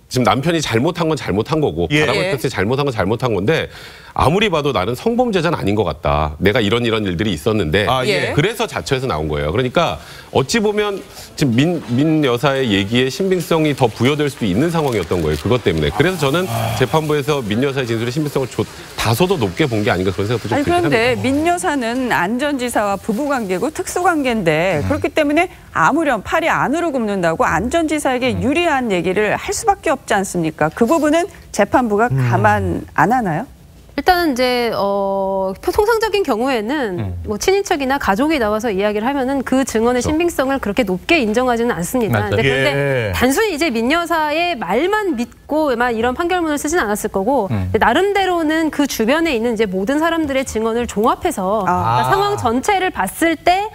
지금 남편이 잘못한 건 잘못한 거고 바람을 폈을 때 잘못한 건 잘못한 건데 아무리 봐도 나는 성범죄자는 아닌 것 같다. 내가 이런 일들이 있었는데 그래서 자처해서 나온 거예요. 그러니까 어찌 보면 지금 민 여사의 얘기에 신빙성이 더 부여될 수도 있는 상황이었던 거예요. 그것 때문에. 그래서 저는 재판부에서 민 여사의 진술의 신빙성을 다소 더 높게 본 게 아닌가 그런 생각도 좀 들긴 합니다. 그런데 민 여사는 안 전 지사와 부부관계고 특수관계인데 그렇기 때문에 아무렴 팔이 안으로 굽는다고 안 전 지사에게 유리한 얘기를 할 수밖에 무섭지 않습니까? 그 부분은 재판부가 가만 안 하나요? 일단은 이제 통상적인 경우에는 뭐 친인척이나 가족이 나와서 이야기를 하면은 그 증언의 신빙성을 그렇게 높게 인정하지는 않습니다. 그런데 단순히 이제 민 여사의 말만 믿고만 이런 판결문을 쓰진 않았을 거고 나름대로는 그 주변에 있는 이제 모든 사람들의 증언을 종합해서 그러니까 상황 전체를 봤을 때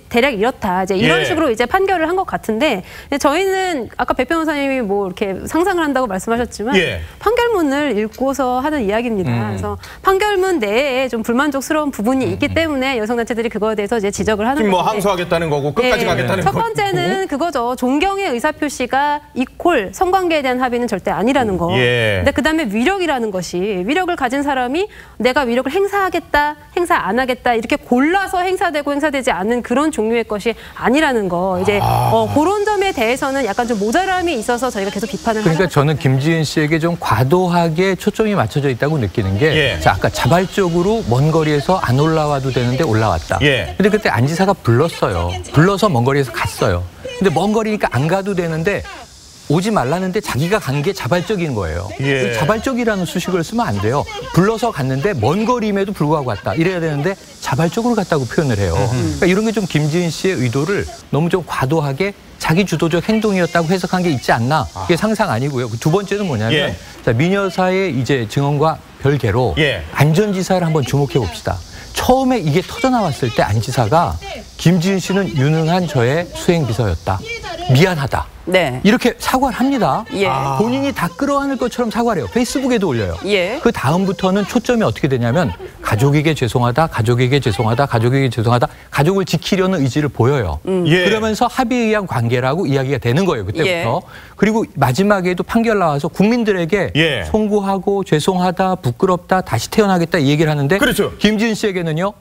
대략 이렇다 이제 이런 식으로 이제 판결을 한 것 같은데 저희는 아까 백 변호사님이 뭐 이렇게 상상을 한다고 말씀하셨지만 판결문을 읽고서 하는 이야기입니다. 그래서 판결문 내에 좀 불만족스러운 부분이 있기 때문에 여성단체들이 그거에 대해서 이제 지적을 하는 거고. 뭐 항소하겠다는 거고 끝까지 가겠다는 거고. 첫 번째는 그거죠. 존경의 의사표시가 이퀄 성관계에 대한 합의는 절대 아니라는 거. 근데 그다음에 위력이라는 것이 위력을 가진 사람이 내가 위력을 행사하겠다, 행사 안 하겠다 이렇게 골라서 행사되고 행사되지 않는 그런 종류의 것이 아니라는 거. 이제 그런 점에 대해서는 약간 좀 모자람이 있어서 저희가 계속 비판을 그러니까 저는 김지은 씨에게 좀 과도하게 초점이 맞춰져 있다고 느끼는 게 자, 아까 자발적으로 먼 거리에서 안 올라와도 되는데 올라왔다. 근데 그때 안 지사가 불렀어요. 불러서 먼 거리에서 갔어요. 근데 먼 거리니까 안 가도 되는데 오지 말라는데 자기가 간 게 자발적인 거예요. 자발적이라는 수식을 쓰면 안 돼요. 불러서 갔는데 먼 거리임에도 불구하고 갔다. 이래야 되는데 자발적으로 갔다고 표현을 해요. 그러니까 이런 게 좀 김지은 씨의 의도를 너무 좀 과도하게 자기 주도적 행동이었다고 해석한 게 있지 않나. 그게 상상 아니고요. 두 번째는 뭐냐면 자, 민 여사의 이제 증언과 별개로 안전지사를 한번 주목해 봅시다. 처음에 이게 터져 나왔을 때 안 지사가 김지은 씨는 유능한 저의 수행비서였다. 미안하다. 이렇게 사과를 합니다. 본인이 다 끌어안을 것처럼 사과를 해요. 페이스북에도 올려요. 그 다음부터는 초점이 어떻게 되냐면 가족에게 죄송하다, 가족에게 죄송하다, 가족에게 죄송하다. 가족을 지키려는 의지를 보여요. 그러면서 합의에 의한 관계라고 이야기가 되는 거예요. 그때부터. 그리고 마지막에도 판결 나와서 국민들에게 송구하고 죄송하다, 부끄럽다, 다시 태어나겠다 이 얘기를 하는데 김지은 씨에게는요.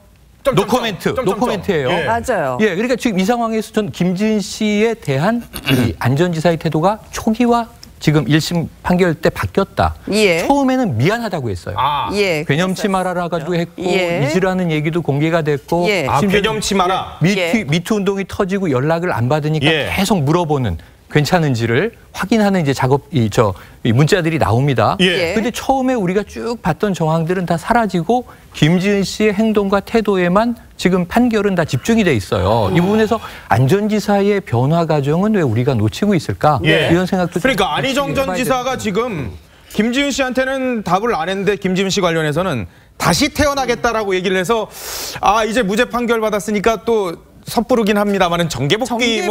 노코멘트예요. 맞아요. 그러니까 지금 이 상황에서 전 김지은 씨에 대한 이 안전지사의 태도가 초기와 지금 1심 판결 때 바뀌었다. 처음에는 미안하다고 했어요. 괴념치 말아라 가지고 했고 잊으라는 얘기도 공개가 됐고 괴념치 마라. 미투 운동이 터지고 연락을 안 받으니까 계속 물어보는 괜찮은지를 확인하는 이제 이 문자들이 나옵니다. 근데 처음에 우리가 쭉 봤던 정황들은 다 사라지고 김지은 씨의 행동과 태도에만 지금 판결은 다 집중이 돼 있어요. 이 부분에서 안전지사의 변화 과정은 왜 우리가 놓치고 있을까? 이런 생각도 그러니까 안희정 전 지사가 지금 김지은 씨한테는 답을 안 했는데 김지은 씨 관련해서는 다시 태어나겠다라고 얘기를 해서 이제 무죄 판결 받았으니까 또 섣부르긴 합니다만은 정계복귀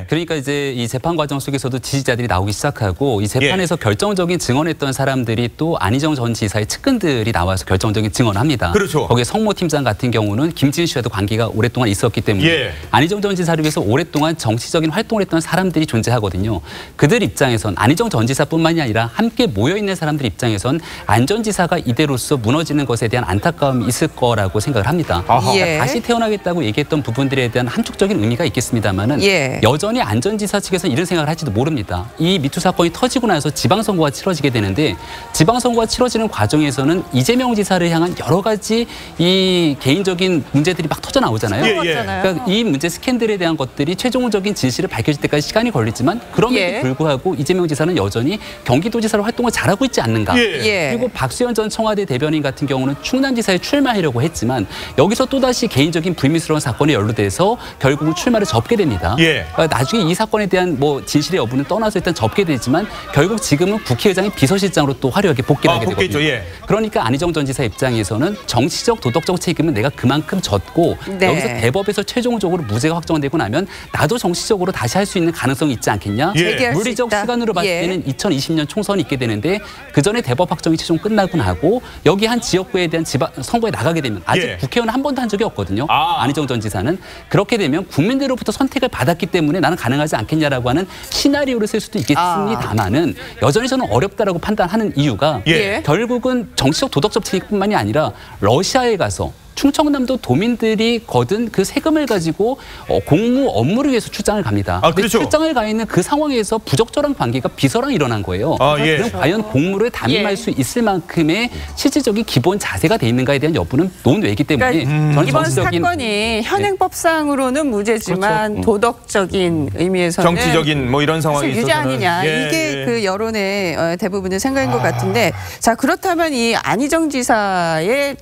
그러니까 이제 이 재판 과정 속에서도 지지자들이 나오기 시작하고 이 재판에서 결정적인 증언했던 사람들이 또 안희정 전 지사의 측근들이 나와서 결정적인 증언을 합니다. 거기에 성모 팀장 같은 경우는 김지은 씨와도 관계가 오랫동안 있었기 때문에 안희정 전 지사를 위해서 오랫동안 정치적인 활동을 했던 사람들이 존재하거든요. 그들 입장에선 안희정 전 지사뿐만이 아니라 함께 모여있는 사람들 입장에선 안 전 지사가 이대로서 무너지는 것에 대한 안타까움이 있을 거라고 생각을 합니다. 그러니까 다시 태어나겠다고 얘기했던 부분들에 대한 함축적인 의미가 있겠습니다만은 여전히 안 전 지사 측에서는 이런 생각을 할지도 모릅니다. 이 미투 사건이 터지고 나서 지방선거가 치러지게 되는데 지방선거가 치러지는 과정에서는 이재명 지사를 향한 여러 가지 이 개인적인 문제들이 막 터져 나오잖아요. 그러니까 이 문제 스캔들에 대한 것들이 최종적인 진실을 밝혀질 때까지 시간이 걸리지만 그럼에도 불구하고 이재명 지사는 여전히 경기도지사로 활동을 잘하고 있지 않는가. 그리고 박수현 전 청와대 대변인 같은 경우는 충남지사에 출마하려고 했지만 여기서 또다시 개인적인 불미스러운 사건에 연루돼서 결국은 출마를 접게 됩니다. 그러니까 나중에 이 사건에 대한 뭐 진실의 여부는 떠나서 일단 접게 되지만 결국 지금은 국회의장이 비서실장으로 또 화려하게 복귀를 하게 되거든요. 그러니까 안희정 전 지사 입장에서는 정치적, 도덕적 책임은 내가 그만큼 졌고 여기서 대법에서 최종적으로 무죄가 확정되고 나면 나도 정치적으로 다시 할 수 있는 가능성이 있지 않겠냐. 물리적 시간으로 봤을 때는 2020년 총선이 있게 되는데 그 전에 대법 확정이 최종 끝나고 나고 여기 한 지역구에 대한 선거에 나가게 되면 아직 국회의원 한 번도 한 적이 없거든요. 안희정 전 지사는. 그렇게 되면 국민들로부터 선택을 받았기 때문에 나는 가능하지 않겠냐라고 하는 시나리오를 쓸 수도 있겠습니다만은 여전히 저는 어렵다라고 판단하는 이유가 결국은 정치적 도덕적 책임뿐만이 아니라 러시아에 가서 충청남도 도민들이 거둔 그 세금을 가지고 공무 업무를 위해서 출장을 갑니다. 그렇죠. 출장을 가 있는 그 상황에서 부적절한 관계가 비서랑 일어난 거예요. 그럼 과연 공무를 담임할 수 있을 만큼의 실질적인 기본 자세가 돼 있는가에 대한 여부는 논외이기 때문에 저는 이번 사건이 현행법상으로는 무죄지만 그렇죠. 도덕적인 의미에서는 정치적인 뭐 이런 상황이 유죄 있어서는 아니냐 이게 그 여론의 대부분의 생각인 것 같은데 자 그렇다면 이 안희정 지사의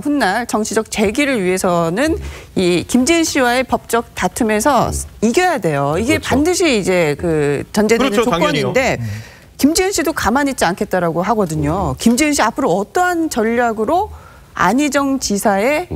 훗날 정치적 재기를 위해서는 이 김지은 씨와의 법적 다툼에서 이겨야 돼요. 이게 그렇죠. 반드시 이제 그 전제되는 그렇죠, 조건인데 김지은 씨도 가만히 있지 않겠다라고 하거든요. 김지은 씨 앞으로 어떠한 전략으로 안희정 지사의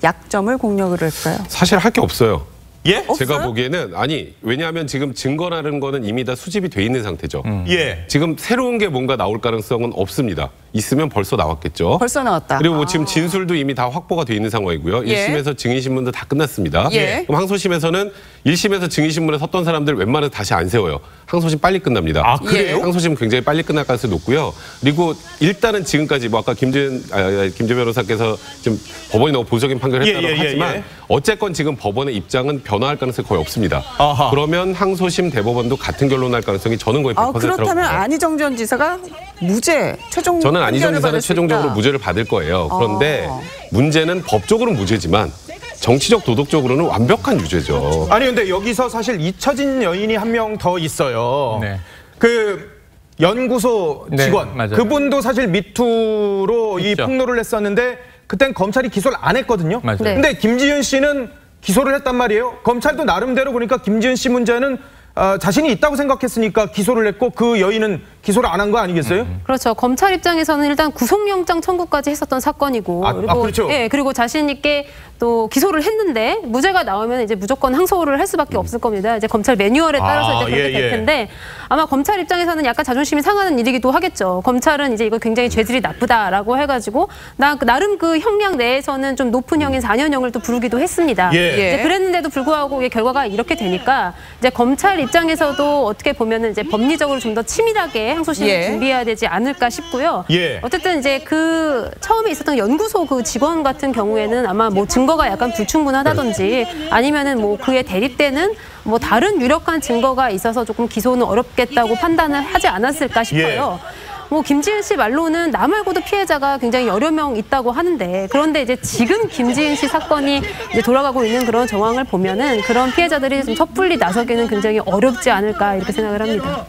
약점을 공략을 할까요? 사실 할 게 없어요. 예? 제가 보기에는 왜냐하면 지금 증거라는 거는 이미 다 수집이 돼 있는 상태죠. 예. 지금 새로운 게 뭔가 나올 가능성은 없습니다. 있으면 벌써 나왔겠죠. 벌써 나왔다. 그리고 지금 진술도 이미 다 확보가 돼 있는 상황이고요. 예. 1심에서 증인신문도 다 끝났습니다. 예. 그럼 항소심에서는 1심에서 증인신문에 섰던 사람들 웬만해서 다시 안 세워요. 항소심 빨리 끝납니다. 그래요? 항소심 굉장히 빨리 끝날 가능성이 높고요. 그리고 일단은 지금까지 뭐 아까 김재 변호사께서 좀 법원이 너무 보수적인 판결을 했다고 하지만 어쨌건 지금 법원의 입장은 변화할 가능성이 거의 없습니다. 그러면 항소심 대법원도 같은 결론 날 가능성이 저는 거의 100%라고 봐요. 그렇다면 안희정 전 지사가 무죄 최종 저는 안희정 지사는 최종적으로 무죄를 받을 거예요. 그런데 문제는 법적으로 무죄지만 정치적 도덕적으로는 완벽한 유죄죠. 아니 근데 여기서 사실 잊혀진 여인이 한 명 더 있어요. 그 연구소 직원 그분도 사실 미투로 이 폭로를 했었는데 그땐 검찰이 기소를 안 했거든요. 근데 김지은 씨는 기소를 했단 말이에요. 검찰도 나름대로 보니까 김지은 씨 문제는 자신이 있다고 생각했으니까 기소를 했고 그 여인은 기소를 안 한 거 아니겠어요? 그렇죠. 검찰 입장에서는 일단 구속영장 청구까지 했었던 사건이고 그리고 그렇죠. 그리고 자신 있게 또 기소를 했는데 무죄가 나오면 이제 무조건 항소를 할 수밖에 없을 겁니다. 이제 검찰 매뉴얼에 따라서 이제 그렇게 될 텐데 아마 검찰 입장에서는 약간 자존심이 상하는 일이기도 하겠죠. 검찰은 이제 이거 굉장히 죄질이 나쁘다라고 해가지고 나름 그 형량 내에서는 좀 높은 형인 4년형을 또 부르기도 했습니다. 이제 그랬는데도 불구하고 결과가 이렇게 되니까 이제 검찰 입장에서도 어떻게 보면은 이제 법리적으로 좀 더 치밀하게 항소심을 준비해야 되지 않을까 싶고요. 어쨌든 이제 그 처음에 있었던 연구소 그 직원 같은 경우에는 아마 뭐 증거가 약간 불충분하다든지 아니면은 뭐 그에 대립되는 뭐 다른 유력한 증거가 있어서 조금 기소는 어렵겠다고 판단을 하지 않았을까 싶어요. 뭐 김지은 씨 말로는 나 말고도 피해자가 굉장히 여러 명 있다고 하는데 그런데 이제 지금 김지은 씨 사건이 이제 돌아가고 있는 그런 정황을 보면은 그런 피해자들이 좀 섣불리 나서기는 굉장히 어렵지 않을까 이렇게 생각을 합니다.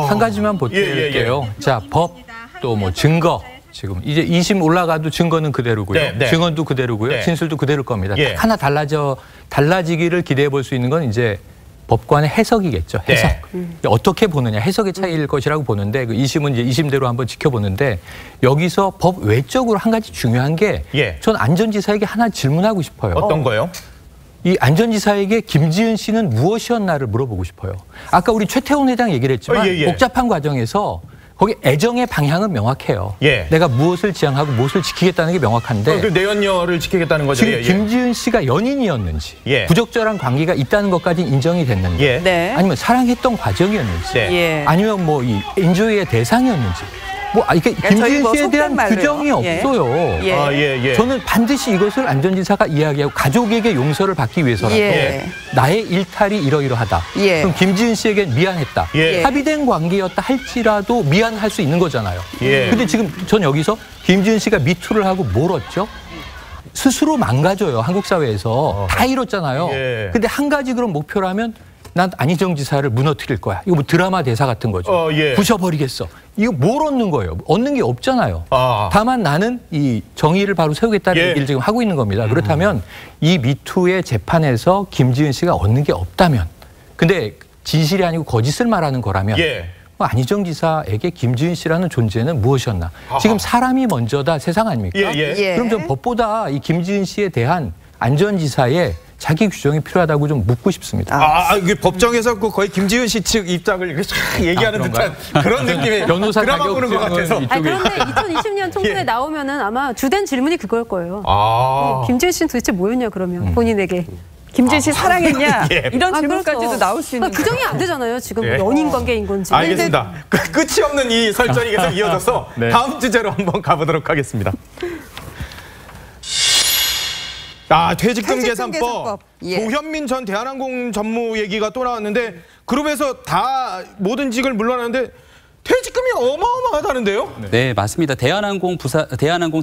한 가지만 보태드릴게요. 자, 법 또 뭐 증거. 지금 이제 2심 올라가도 증거는 그대로고요. 증언도 그대로고요. 진술도 그대로일 겁니다. 딱 하나 달라지기를 기대해 볼 수 있는 건 이제 법관의 해석이겠죠. 해석. 어떻게 보느냐. 해석의 차이일 것이라고 보는데 그 2심은 이제 2심대로 한번 지켜보는데 여기서 법 외적으로 한 가지 중요한 게 전 안전지사에게 하나 질문하고 싶어요. 어떤 거요? 이 안전지사에게 김지은 씨는 무엇이었나를 물어보고 싶어요. 아까 우리 최태원 회장 얘기를 했지만 복잡한 과정에서 거기 애정의 방향은 명확해요. 내가 무엇을 지향하고 무엇을 지키겠다는 게 명확한데 그 내연녀를 지키겠다는 거죠. 지금 김지은 씨가 연인이었는지 부적절한 관계가 있다는 것까지 인정이 됐는지 아니면 사랑했던 과정이었는지 아니면 뭐 이 인조의 대상이었는지 뭐 이게 김지은 씨에 대한 규정이 없어요. 저는 반드시 이것을 안전지사가 이야기하고 가족에게 용서를 받기 위해서라도 나의 일탈이 이러이러하다. 그럼 김지은 씨에게 미안했다. 합의된 관계였다 할지라도 미안할 수 있는 거잖아요. 근데 지금 전 여기서 김지은 씨가 미투를 하고 뭘 얻죠? 스스로 망가져요. 한국 사회에서. 다 잃었잖아요. 근데 한 가지 그런 목표라면 난 안희정 지사를 무너뜨릴 거야. 이거 뭐 드라마 대사 같은 거죠. 부셔버리겠어. 이거 뭘 얻는 거예요? 얻는 게 없잖아요. 다만 나는 이 정의를 바로 세우겠다는 얘기를 지금 하고 있는 겁니다. 그렇다면 이 미투의 재판에서 김지은 씨가 얻는 게 없다면 근데 진실이 아니고 거짓을 말하는 거라면 안희정 지사에게 김지은 씨라는 존재는 무엇이었나? 지금 사람이 먼저다 세상 아닙니까? 그럼 좀 법보다 이 김지은 씨에 대한 안전지사의 자기 규정이 필요하다고 좀 묻고 싶습니다. 이게 법정에서 거의 김지은 씨 측 입장을 얘기하는 듯한 그런 느낌의 변호사 드라마 보는 것 같아서. 그런데 2020년 총선에 나오면은 아마 주된 질문이 그걸 거예요. 김지은 씨는 도대체 뭐였냐 그러면 본인에게. 김지은 씨 사랑했냐? 이런 질문까지도 나올 수 있는 규정이 안 되잖아요. 지금 연인 관계인 건지. 알겠습니다. 끝이 없는 이 설전이 계속 이어져서 다음 주제로 한번 가보도록 하겠습니다. 퇴직금 계산법. 예. 조현민 전 대한항공 전무 얘기가 또 나왔는데 그룹에서 다 모든 직을 물러나는데 퇴직금이 어마어마하다는데요? 네, 맞습니다. 대한항공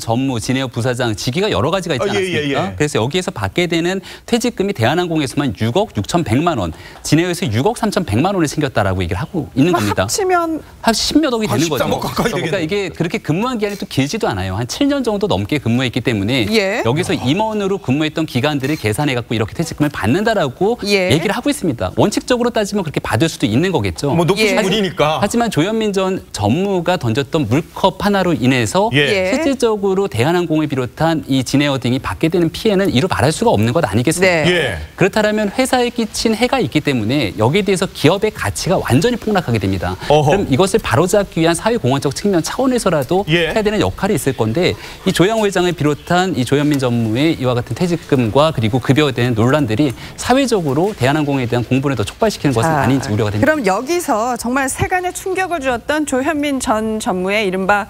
전무, 진에어 부사장 직위가 여러 가지가 있지 않습니까? 그래서 여기에서 받게 되는 퇴직금이 대한항공에서만 6억 6,100만 원, 진에어에서 6억 3,100만 원을 챙겼다라고 얘기를 하고 있는 겁니다. 합치면 10몇 억이 되는 거죠. 가까이 그러니까 이게 그렇게 근무한 기간이 또 길지도 않아요. 한 7년 정도 넘게 근무했기 때문에 여기서 임원으로 근무했던 기간들을 계산해갖고 이렇게 퇴직금을 받는다라고 얘기를 하고 있습니다. 원칙적으로 따지면 그렇게 받을 수도 있는 거겠죠. 뭐 높으신 분이니까. 하지만 조현민 전 전무가 던졌던 물컵 하나로 인해서 실질적으로 대한항공을 비롯한 이 진에어 등이 받게 되는 피해는 이루 말할 수가 없는 것 아니겠습니까? 그렇다면 회사에 끼친 해가 있기 때문에 여기에 대해서 기업의 가치가 완전히 폭락하게 됩니다. 그럼 이것을 바로잡기 위한 사회공헌적 측면 차원에서라도 해야 되는 역할이 있을 건데 이 조양호 회장을 비롯한 이 조현민 전무의 이와 같은 퇴직금과 그리고 급여에 대한 논란들이 사회적으로 대한항공에 대한 공분을 더 촉발시키는 것은 아닌지 우려가 됩니다. 그럼 여기서 정말 세간에 충격을 주었던 조현민 전 전무의 이른바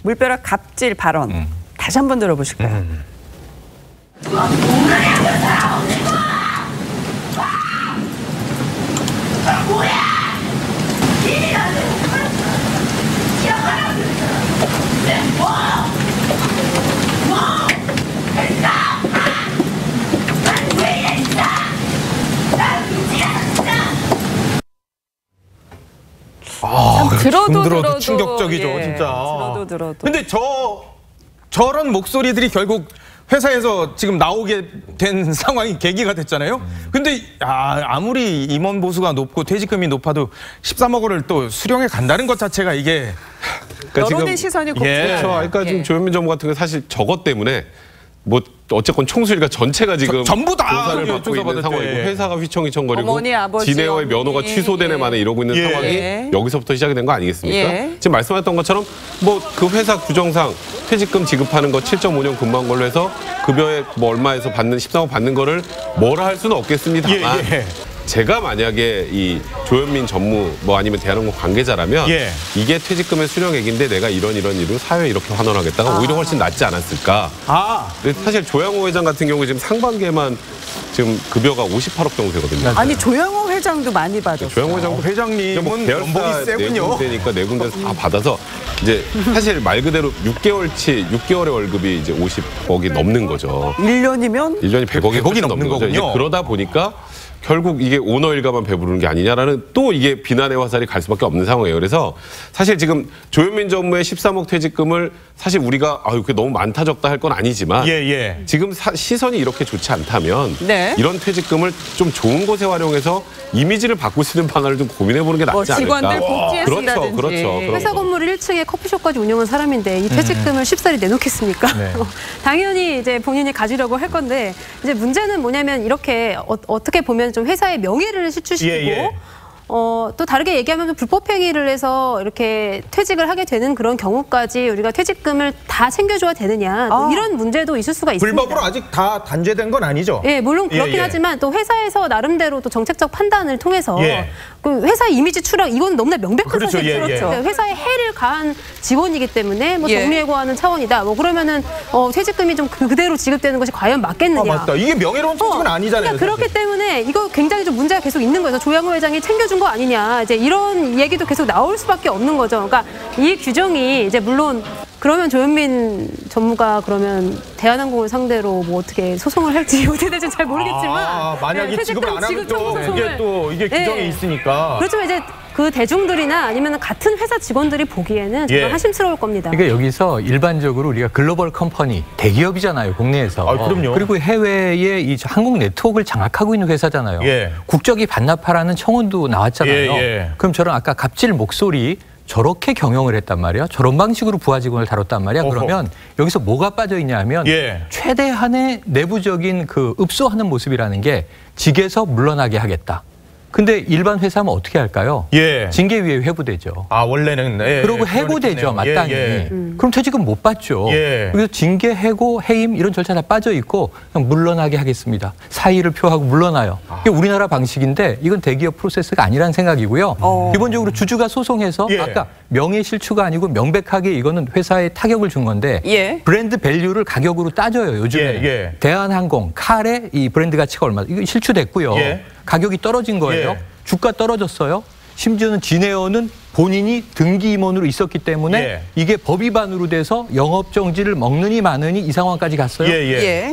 물벼락 갑질 발언 다시 한번 들어보실까요? 들어도 충격적이죠, 진짜. 들어도. 근데 저런 목소리들이 결국 회사에서 지금 나오게 된 상황이 계기가 됐잖아요. 근데 아무리 임원 보수가 높고 퇴직금이 높아도 13억 원을 또 수령해 간다는 것 자체가 이게 여론의 시선이 곱지가 그러니까 지금 조현민 전무 같은 게 사실 저것 때문에 뭐 어쨌건 총수일가 전체가 지금 전부 다 조사를 받고 있는 상황이고 회사가 휘청휘청거리고 진에어의 면허가 취소되네 마네 이러고 있는 상황이 여기서부터 시작이 된 거 아니겠습니까? 지금 말씀하셨던 것처럼 뭐 그 회사 규정상 퇴직금 지급하는 거 7.5년 근무한 걸로 해서 급여에 뭐 얼마에서 받는 13억 받는 거를 뭐라 할 수는 없겠습니다만 제가 만약에 이 조현민 전무 뭐 아니면 대한항공 관계자라면 이게 퇴직금의 수령액인데 내가 이런 이유로 사회에 이렇게 환원하겠다가 오히려 훨씬 낫지 않았을까. 근데 사실 조양호 회장 같은 경우 지금 상반기에만 지금 급여가 58억 정도 되거든요. 아니 조양호 회장도 많이 받았어요. 조양호 회장도 회장님은 연봉이 세군요. 네 군데서 다 받아서 이제 사실 말 그대로 6개월의 월급이 이제 50억이 넘는 거죠. 1년이면 100억이 넘는 거죠. 이제 그러다 보니까 결국 이게 오너 일가만 배부르는 게 아니냐라는 또 이게 비난의 화살이 갈 수밖에 없는 상황이에요. 그래서 사실 지금 조현민 전무의 13억 퇴직금을 사실 우리가 그게 너무 많다 적다 할 건 아니지만 지금 시선이 이렇게 좋지 않다면 이런 퇴직금을 좀 좋은 곳에 활용해서 이미지를 바꿀 수 있는 방안을 좀 고민해보는 게 낫지 않을까. 직원들 복지해서라든지. 그렇죠. 회사 건물 1층에 커피숍까지 운영한 사람인데 이 퇴직금을 쉽사리 내놓겠습니까? 당연히 이제 본인이 가지려고 할 건데 이제 문제는 뭐냐면 이렇게 어떻게 보면 좀 회사의 명예를 실추시키고 또 다르게 얘기하면 불법 행위를 해서 이렇게 퇴직을 하게 되는 그런 경우까지 우리가 퇴직금을 다 챙겨줘야 되느냐 이런 문제도 있을 수가 있습니다. 불법으로 아직 다 단죄된 건 아니죠? 물론 그렇긴 하지만 또 회사에서 나름대로 또 정책적 판단을 통해서 그 회사의 이미지 추락 이건 너무나 명백한 사실이죠. 회사에 해를 가한 직원이기 때문에 뭐 정리해고하는 차원이다. 뭐 그러면은 퇴직금이 좀 그대로 지급되는 것이 과연 맞겠느냐? 맞다. 이게 명예로운 퇴직은 아니잖아요. 그러니까 그렇기 때문에 이거 굉장히 좀 문제가 계속 있는 거예요. 조양호 회장이 챙겨준 거 아니냐? 이제 이런 얘기도 계속 나올 수밖에 없는 거죠. 그러니까 이 규정이 이제 물론 그러면 조현민 전무가 그러면 대한항공을 상대로 뭐 어떻게 소송을 할지 어떻게 될지 잘 모르겠지만 만약에 지급을 안 하면 이게 규정이 있으니까 그렇지만 이제 그 대중들이나 아니면 같은 회사 직원들이 보기에는 정말 한심스러울 겁니다. 그러니까 여기서 일반적으로 우리가 글로벌 컴퍼니 대기업이잖아요, 국내에서. 그럼요. 그리고 해외에 이 항공 네트워크를 장악하고 있는 회사잖아요. 국적이 반납하라는 청원도 나왔잖아요. 그럼 저런 아까 갑질 목소리 저렇게 경영을 했단 말이야. 저런 방식으로 부하 직원을 다뤘단 말이야. 그러면 여기서 뭐가 빠져 있냐 하면 최대한의 내부적인 그 읍소하는 모습이라는 게 직에서 물러나게 하겠다. 근데 일반 회사면 어떻게 할까요? 예. 징계위에 회부되죠. 아, 원래는. 예, 그러고 해고되죠, 마땅히. 그럼 퇴직금 못 받죠. 그래서 징계, 해고, 해임 이런 절차 다 빠져 있고 그냥 물러나게 하겠습니다. 사의를 표하고 물러나요. 이게 우리나라 방식인데 이건 대기업 프로세스가 아니라는 생각이고요. 기본적으로 주주가 소송해서 아까 명예실추가 아니고 명백하게 이거는 회사에 타격을 준 건데 브랜드 밸류를 가격으로 따져요, 요즘에. 대한항공, 칼의 이 브랜드 가치가 얼마, 이거 실추됐고요. 가격이 떨어진 거예요. 주가 떨어졌어요. 심지어는 진에어는 본인이 등기 임원으로 있었기 때문에 이게 법 위반으로 돼서 영업정지를 먹느니 마느니 이 상황까지 갔어요.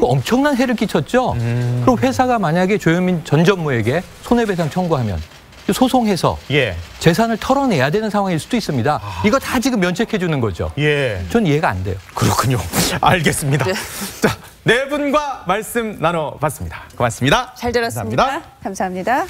엄청난 해를 끼쳤죠. 그럼 회사가 만약에 조현민 전 전무에게 손해배상 청구하면 소송해서 재산을 털어내야 되는 상황일 수도 있습니다. 이거 다 지금 면책해 주는 거죠. 전 이해가 안 돼요. 그렇군요. 알겠습니다. 자, 네 분과 말씀 나눠봤습니다. 고맙습니다. 잘 들었습니다. 감사합니다.